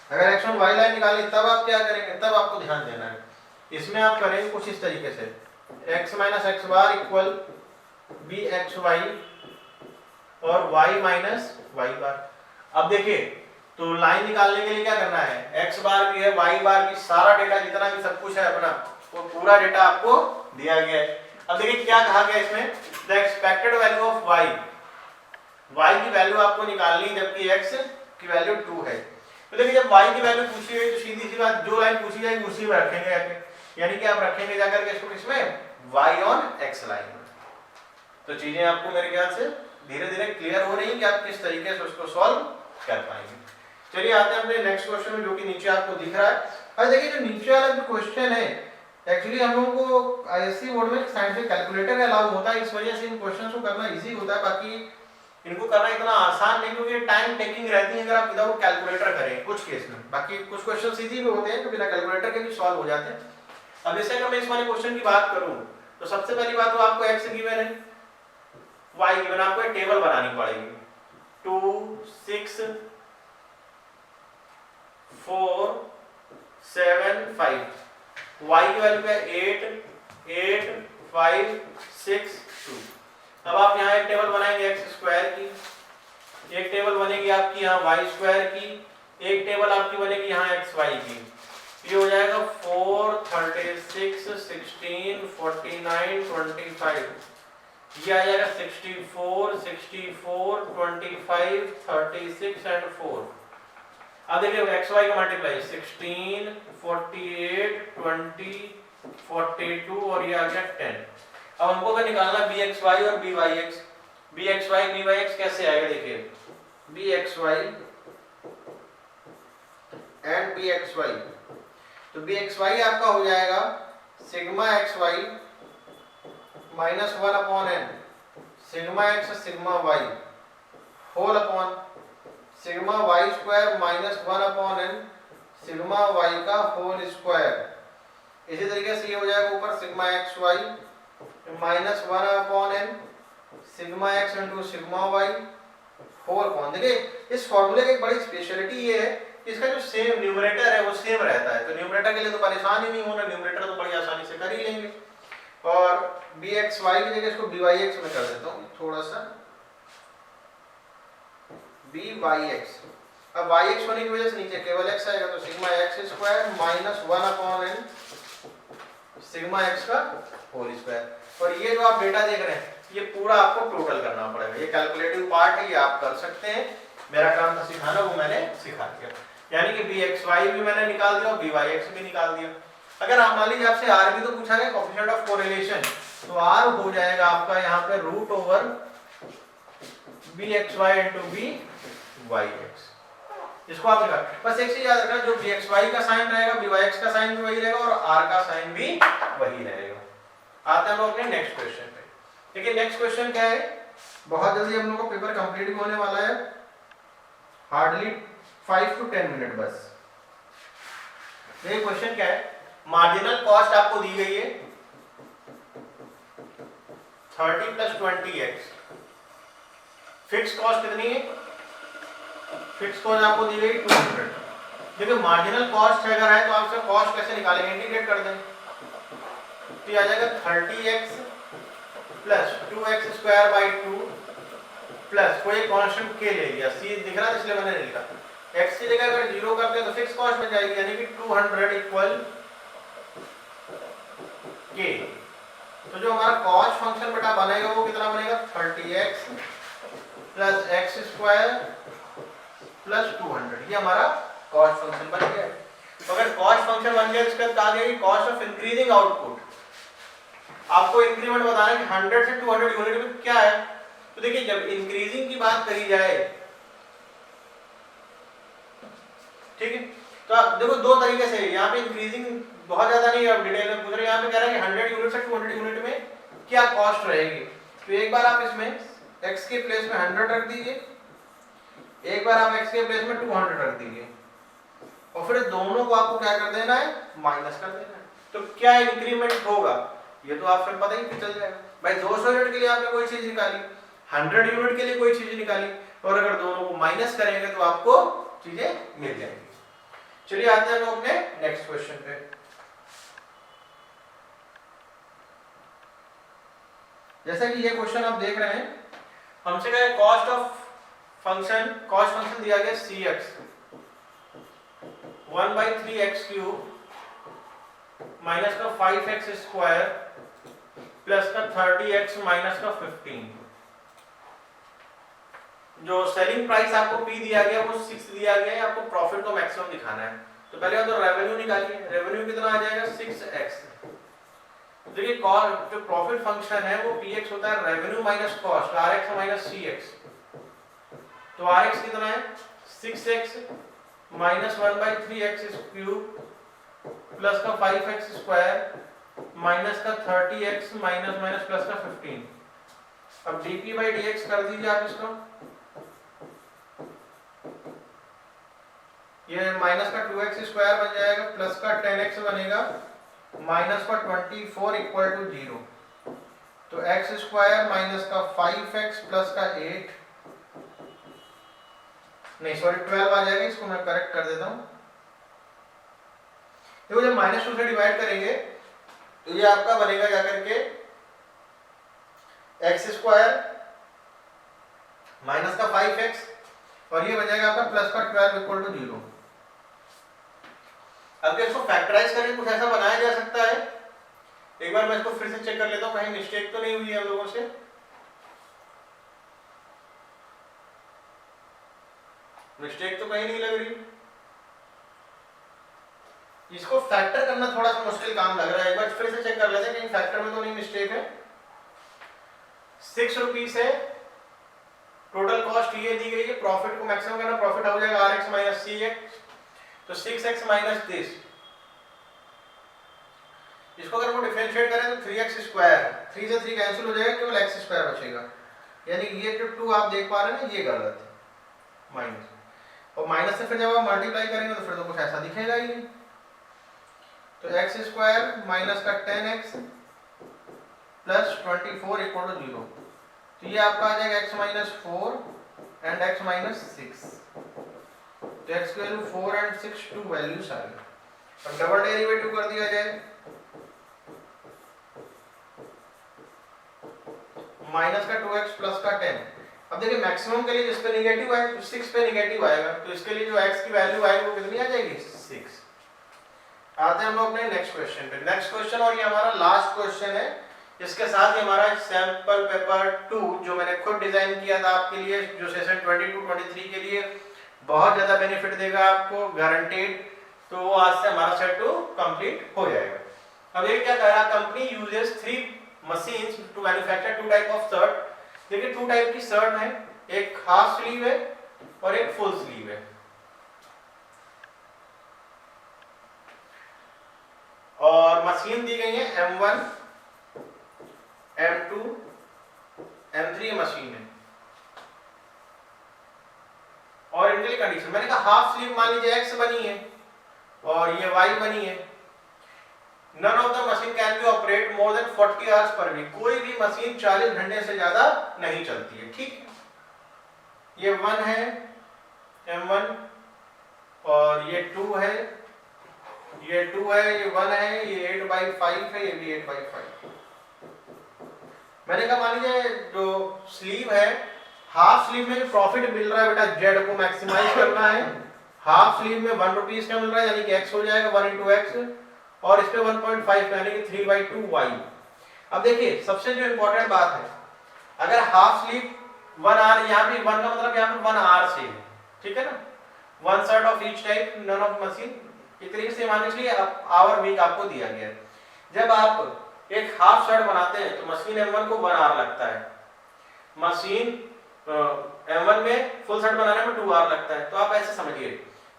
अगर x और y लाइन निकालनी तब आप क्या करेंगे, तब आपको ध्यान देना है। इसमें आप करेंगे कुछ इस तरीके से, x माइनस एक्स बार इक्वल बी एक्स वाई और y माइनस वाई बार। अब देखिए तो लाइन निकालने के लिए क्या करना है, x बार भी है, y बार भी, सारा डेटा जितना भी सब कुछ है अपना वो पूरा डेटा आपको दिया गया है। अब देखिए क्या कहा गया इसमें, the expected value of y की वैल्यू आपको निकालनी जबकि x की वैल्यू 2 है। तो देखिए जब y की वैल्यू पूछी गई तो सीधी सी बात, जो लाइन पूछी जाएगी उसी में रखेंगे जाके, यानी कि आप रखेंगे जाकर के इसको किसमें, y ऑन x लाइन में। तो चीजें आपको मेरे ख्याल से धीरे धीरे क्लियर हो रही है कि आप किस तरीके से उसको सॉल्व कर पाएंगे। चलिए आते हैं अपने नेक्स्ट क्वेश्चन में, जो कि नीचे आपको दिख रहा है। अब देखिए जो नीचे वाला जो क्वेश्चन है, एक्चुअली हम लोगों को आईएससी बोर्ड में साइंटिफिक कैलकुलेटर अलाउ होता है, इस वजह से इन क्वेश्चंस को करना इजी होता है। बाकी इनको करना इतना आसान नहीं, क्योंकि टाइम टेकिंग रहती है अगर आप विदाउट कैलकुलेटर करें कुछ केस में। बाकी कुछ क्वेश्चन इजी भी होते हैं तो बिना कैलकुलेटर के भी सॉल्व हो जाते हैं। अब जैसे अगर मैं इस वाले क्वेश्चन की बात करूं तो सबसे पहली बात तो आपको एक्स गिवन है, y गिवन, आपको एक टेबल बनानी पड़ेगी। 2 6 4 7 5, y की वैल्यू है 8 8 5 6 2। अब आप यहाँ एक टेबल बनाएंगे एक्स स्क्वायर की, एक टेबल बनेगी आपकी यहाँ वाई स्क्वायर की, एक टेबल आपकी बनेगी यहाँ एक्स वाई की। ये हो जाएगा 4 36 16 49 25, ये आ जाएगा 64 64 25 36 एंड 4। अब देखिए एक्स वाई का मल्टीप्लाई 16 48 20 42 और ये आ गया 10। अब हमको अगर निकालना बी एक्स वाई और b y x, b x y कैसे आएगा, देखिए b x y and b x y, तो बी एक्स वाई आपका हो जाएगा sigma x y minus 1 upon n sigma x sigma y whole upon sigma y square minus 1 upon n sigma y का whole square. इसी तरीके से ये हो जाएगा ऊपर sigma x y minus 1 upon n sigma x into sigma y whole upon. देखिए इस फॉर्मूले की एक बड़ी स्पेशलिटी ये है कि इसका जो सेम न्यूमरेटर है वो सेम रहता है, तो न्यूमरेटर के लिए तो परेशान ही नहीं होना, न्यूमरेटर तो बड़ी आसानी से कर ही लेंगे। और बी एक्स वाई की जगह इसको बी वाई एक्स में कर देता हूँ थोड़ा सा, बी वाई एक्स। अब वाई एक्स होने की वजह से नीचे केवल एक्स आएगा, तो sigma x square minus 1 upon n sigma x का होल स्क्वायर। और ये जो आप डेटा देख रहे हैं ये पूरा आपको टोटल करना पड़ेगा, ये कैलकुलेटिव पार्ट है, ये आप कर सकते हैं। मेरा काम था सिखाना, वो मैंने सिखा दिया। यानी कि बी एक्स वाई भी मैंने निकाल दिया और बी वाई एक्स भी निकाल दिया। अगर आप मान लीजिए आपसे आर भी तो पूछा गया कोएफिशिएंट ऑफ कोरिलेशन, तो आर हो जाएगा आपका यहाँ पे root over b x y into b y x. इसको आप लिखा, बस एक चीज याद रखना, जो बी एक्स वाई का साइन रहेगा बी वाई एक्स का साइन भी वही रहेगा और आर का साइन भी वही रहेगा। आते हैं हम अपने नेक्स्ट क्वेश्चन पे। देखिए नेक्स्ट क्वेश्चन क्या है, बहुत जल्दी हम लोग का पेपर कंप्लीट भी होने वाला है, हार्डली 5 to 10 मिनट बस। देखिए क्वेश्चन क्या है, मार्जिनल कॉस्ट आपको दी गई है 30 + 20x, फिक्स कॉस्ट कितनी है, फिक्स कॉस्ट आपको दी गई 200। देखिए मार्जिनल कॉस्ट अगर है तो आप इसका कॉस्ट कैसे निकालेंगे, इंटीग्रेट कर दें तो ये आ जाएगा 30x + 2x² 2 प्लस कोई कांस्टेंट k ले लिया, c दिख रहा है इसलिए मैंने लिखा, x की जगह अगर 0 करते हैं तो फिक्स कॉस्ट बन जाएगी, यानी कि 200 = k। तो जो हमारा कॉस्ट फंक्शन बेटा बनेगा वो कितना बनेगा, 30x + x² + 200, ये हमारा कॉस्ट फंक्शन बन गया। तो अगर कॉस्ट फंक्शन बन गया इसका कहा गया कि कॉस्ट ऑफ इंक्रीजिंग आउटपुट, आपको इंक्रीमेंट बताना है कि 100 से 200 यूनिट में क्या है। तो देखिए जब इंक्रीजिंग की बात करी जाए, ठीक है, तो आप देखो दो तरीके से, यहाँ पे इंक्रीजिंग बहुत ज्यादा नहीं है, डिटेल में पूछ रहे हैं, यहाँ पे कह रहा है कि 100 यूनिट से 200 यूनिट में क्या कॉस्ट रहेगी। तो एक बार आप इसमें x के प्लेस में 100 रख दीजिए, एक बार आप x के प्लेस में 200 रख दीजिए, और फिर दोनों को आपको क्या कर देना है, माइनस कर देना है। तो क्या इंक्रीमेंट होगा ये तो आप फिर पता ही चल जाएगा। भाई 200 यूनिट के लिए आपने कोई चीज निकाली, 100 यूनिट के लिए कोई चीज निकाली, और अगर दोनों को माइनस करेंगे तो आपको चीजें मिल जाएंगी। चलिए आते हैं हम अपने नेक्स्ट क्वेश्चन पे। जैसा कि ये क्वेश्चन आप देख रहे हैं, हमसे क्या है, cost of function, cost function दिया गया cx 1/3x³ माइनस का 5x² प्लस का 30x माइनस का 15। जो सेलिंग प्राइस आपको P दिया गया वो 6 दिया गया है, आपको प्रॉफिट को मैक्सिमम दिखाना है। तो पहले तो रेवेन्यू निकालिए, रेवेन्यू कितना आ जाएगा, 6x। देखिए जो प्रॉफिट फंक्शन है वो Px होता है revenue minus cost, Rx minus Cx। तो Rx कितना है, 6x माइनस 1/3x³ प्लस का 5x² माइनस का 30x माइनस माइनस प्लस का 15। अब dp/dx कर दीजिए आप इसको, ये माइनस का 2x² बन जाएगा, प्लस का 10x बनेगा, माइनस का 24 = 0। तो x² माइनस का 5x प्लस का 8, नहीं सॉरी 12 आ जाएगा, इसको मैं करेक्ट कर देता हूं। देखो जब -2 से डिवाइड करेंगे तो ये आपका बनेगा क्या करके, x² माइनस का 5x, और ये बन जाएगा आपका प्लस का 12 = 0। अब इसको फैक्टराइज करके कुछ ऐसा बनाया जा सकता है, एक बार मैं इसको फिर से चेक कर लेता हूं कहीं मिस्टेक तो नहीं हुई है हम लोगों से। मिस्टेक तो कहीं नहीं लग रही, इसको फैक्टर करना थोड़ा सा मुश्किल काम लग रहा है, एक बार फिर से चेक कर लेते हैं कहीं फैक्टर में तो नहीं मिस्टेक है। 6 रुपीस है, टोटल कॉस्ट ये दी गई है, प्रॉफिट को मैक्सिमम करना, प्रॉफिट हो जाएगा Rx माइनस Cx, तो 6x माइनस दिस, इसको अगर वो डिफरेंशिएट करें तो 3x², 3 से 3 कैंसिल हो जाएगा, केवल x² बचेगा, यानी ये जो 2 आप देख पा रहे हैं ना ये गलत है, माइनस, और माइनस से फिर जब आप मल्टीप्लाई करेंगे तो फिर तो कुछ ऐसा दिखेगा ही नहीं। तो x² माइनस का 10x प्लस 24 = 0, तो ये आपका आ जाएगा x minus 4 and x minus 6। तो x की वैल्यू 4 एंड 6 2 वैल्यूज आ गई। अब डबल डेरिवेटिव कर दिया जाए, माइनस का 2x प्लस का 10। अब देखिए मैक्सिमम के लिए जिस पे नेगेटिव आए तो 6 पे नेगेटिव आएगा, तो इसके लिए जो x की वैल्यू आएगी वो कितनी आ जाएगी, 6। आते हैं हम लोग अपने नेक्स्ट क्वेश्चन पे। नेक्स्ट क्वेश्चन और ये हमारा लास्ट क्वेश्चन है, इसके साथ ही हमारा सैंपल पेपर 2 जो मैंने खुद डिजाइन किया था आपके लिए, जो सेशन 22-23 के लिए बहुत ज्यादा बेनिफिट देगा आपको, गारंटेड। तो वो आज से हमारा सेट 2 कंप्लीट हो जाएगा। अब ये क्या कह रहा है, company uses 3 machines to manufacture 2 type of shirt. देखिए 2 टाइप की शर्ट है, एक हाफ स्लीव है और एक फुल स्लीव है, और मशीन दी गई है M1, M2 M3 मशीन है और इनके लिए कंडीशन मैंने कहा हाफ स्लीव मान लीजिए X बनी है और ये Y बनी है। None of the machine can be operate more than 40 hours per week. कोई भी मशीन 40 घंटे से ज्यादा नहीं चलती है, ठीक। ये 1 है M1 और ये 2 है, ये 2 है, ये 1 है, ये 8/5 है, ये भी 8/5। मैंने कहा मान लीजिए जो स्लीव है, हाफ स्लीव में जो प्रॉफिट मिल रहा है बेटा जेड को मैक्सिमाइज करना है। हाफ स्लीव में 1 रुपीज का मिल रहा है यानी कि x हो जाएगा 1 into x और इस पे 1.5 यानी कि 3/2 y। अब देखिए सबसे जो इंपॉर्टेंट बात है, अगर हाफ स्लीव 1 आर, यहाँ पे 1 का मतलब यहाँ पे 1 आर से है, ठीक है ना, 1 shirt of each type none of machine, इस तरीके से मान लीजिए आवर वीक आपको दिया गया है। जब आप एक हाफ शर्ट बनाते हैं तो मशीन M1 को 1 आवर लगता है, मशीन M1 में फुल शर्ट बनाने में 2 आवर लगता है। तो आप ऐसे समझिए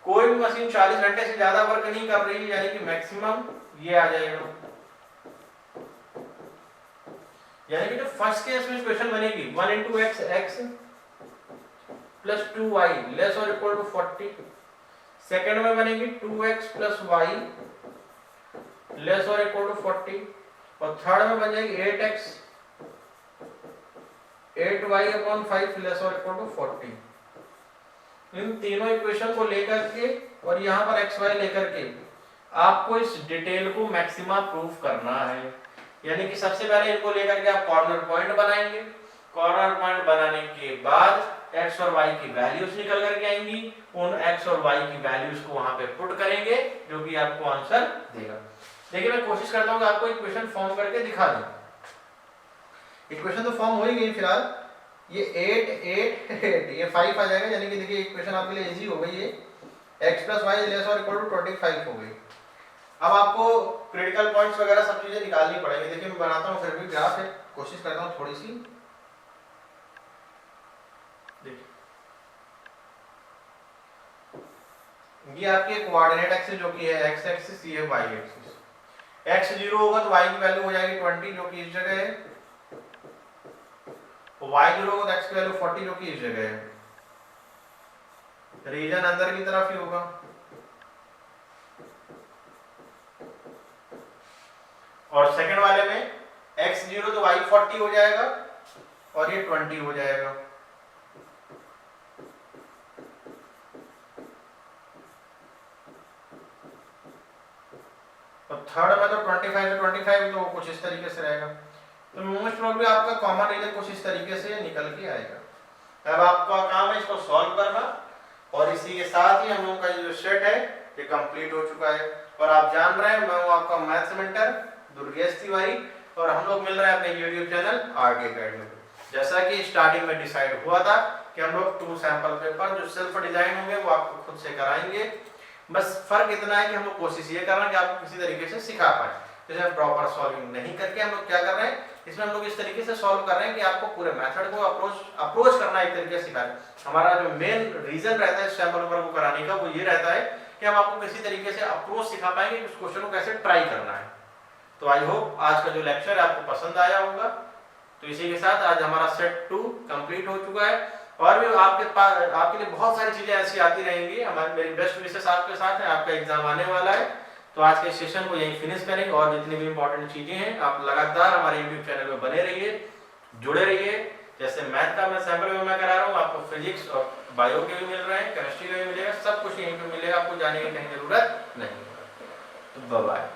कोई भी मशीन 40 घंटे से ज्यादा वर्क नहीं कर रही है यानी कि मैक्सिमम ये आ जाएगा, यानी कि जो फर्स्ट केस में इक्वेशन बनेगी 1 into x plus 2y less और इक्वल टू 40, सेकंड में बनेगी 2x plus y लेस और इक्वल टू 40 और थर्ड में बन जाएगी 8x 8y/5 लेस और इक्वल टू 40। इन तीनों इक्वेशन को लेकर के और यहाँ पर xy लेकर के आपको इस डिटेल को मैक्सिमा प्रूफ करना है। यानी कि सबसे पहले इनको लेकर के आप कॉर्नर पॉइंट बनाएंगे, कॉर्नर पॉइंट बनाने के बाद x और y की वैल्यूज निकल करके आएंगी, उन x और y की वैल्यूज को वहां पे पुट करेंगे जो कि आपको आंसर देगा। देखिए मैं कोशिश करता हूँ कि आपको इक्वेशन फॉर्म करके दिखा दूं। इक्वेशन तो फॉर्म हो ही गई फिलहाल, ये 8 8 8 ये 5 आ जाएगा, यानी कि देखिए इक्वेशन आपके लिए इजी हो गई है, x plus y लेस और इक्वल टू 25 हो गई। अब आपको क्रिटिकल पॉइंट्स वगैरह सब चीजें निकालनी पड़ेंगी। देखिए मैं बनाता हूँ फिर भी ग्राफ है, कोशिश करता हूँ थोड़ी सी। देखिए ये आपकी कोऑर्डिनेट एक्सिस जो कि है x एक्सिस, ये y एक्सिस। x 0 होगा तो y की वैल्यू हो जाएगी 20 जो कि इस जगह है, y 0 होगा तो x की वैल्यू 40 जो कि इस जगह है। रीजन अंदर की तरफ ही होगा और सेकंड वाले में x 0 तो y 40 हो जाएगा और ये 20 हो जाएगा। और थर्ड में तो 25 से 25 तो कुछ इस तरीके से रहेगा। तो मोस्ट प्रोबेबली आपका कॉमन रीजन कुछ इस तरीके से निकल के आएगा। अब आपका काम है इसको सॉल्व करना और इसी के साथ ही हम लोगों का जो सेट है ये कंप्लीट हो चुका है। और आप जान रहे हैं मैं हूं आपका मैथ्स मेंटर दुर्गेश तिवारी और हम लोग मिल रहे हैं अपने YouTube चैनल आरके एकेडमी पे। जैसा कि स्टार्टिंग में डिसाइड हुआ था कि हम लोग 2 सैंपल पेपर जो सेल्फ डिजाइन होंगे वो आपको खुद से कराएंगे। बस फर्क इतना है कि हम लोग कोशिश ये कर रहे हैं कि आपको किसी तरीके से सिखा पाए। जैसे प्रॉपर सॉल्विंग नहीं करके हम लोग क्या कर रहे हैं, इसमें हम लोग इस तरीके से सॉल्व कर रहे हैं कि आपको पूरे मेथड को अप्रोच करना एक तरीके से सिखा रहे हैं। हमारा जो मेन रीजन रहता है सैंपल पेपर को कराने का वो ये रहता है कि हम आपको किसी तरीके से अप्रोच सिखा पाएंगे कि उस क्वेश्चन को कैसे ट्राई करना है। तो आई होप आज का जो लेक्चर है आपको पसंद आया होगा। तो इसी के साथ आज हमारा सेट 2 कंप्लीट हो चुका है और भी आपके लिए बहुत सारी चीजें ऐसी आती रहेंगी। हमारे मेरी बेस्ट विशेष आपके साथ है, आपका एग्जाम आने वाला है। तो आज के सेशन को यहीं फिनिश करेंगे और जितनी भी इंपॉर्टेंट चीजें हैं आप लगातार हमारे YouTube चैनल में बने रहिए, जुड़े रहिए। जैसे मैथ का मैं सैंपल में मैं करा रहा हूँ, आपको फिजिक्स और बायो के भी मिल रहे हैं, केमिस्ट्री के भी मिलेगा, सब कुछ यहीं पे मिलेगा, आपको जाने की कहीं जरूरत नहीं। तो बाय बाय।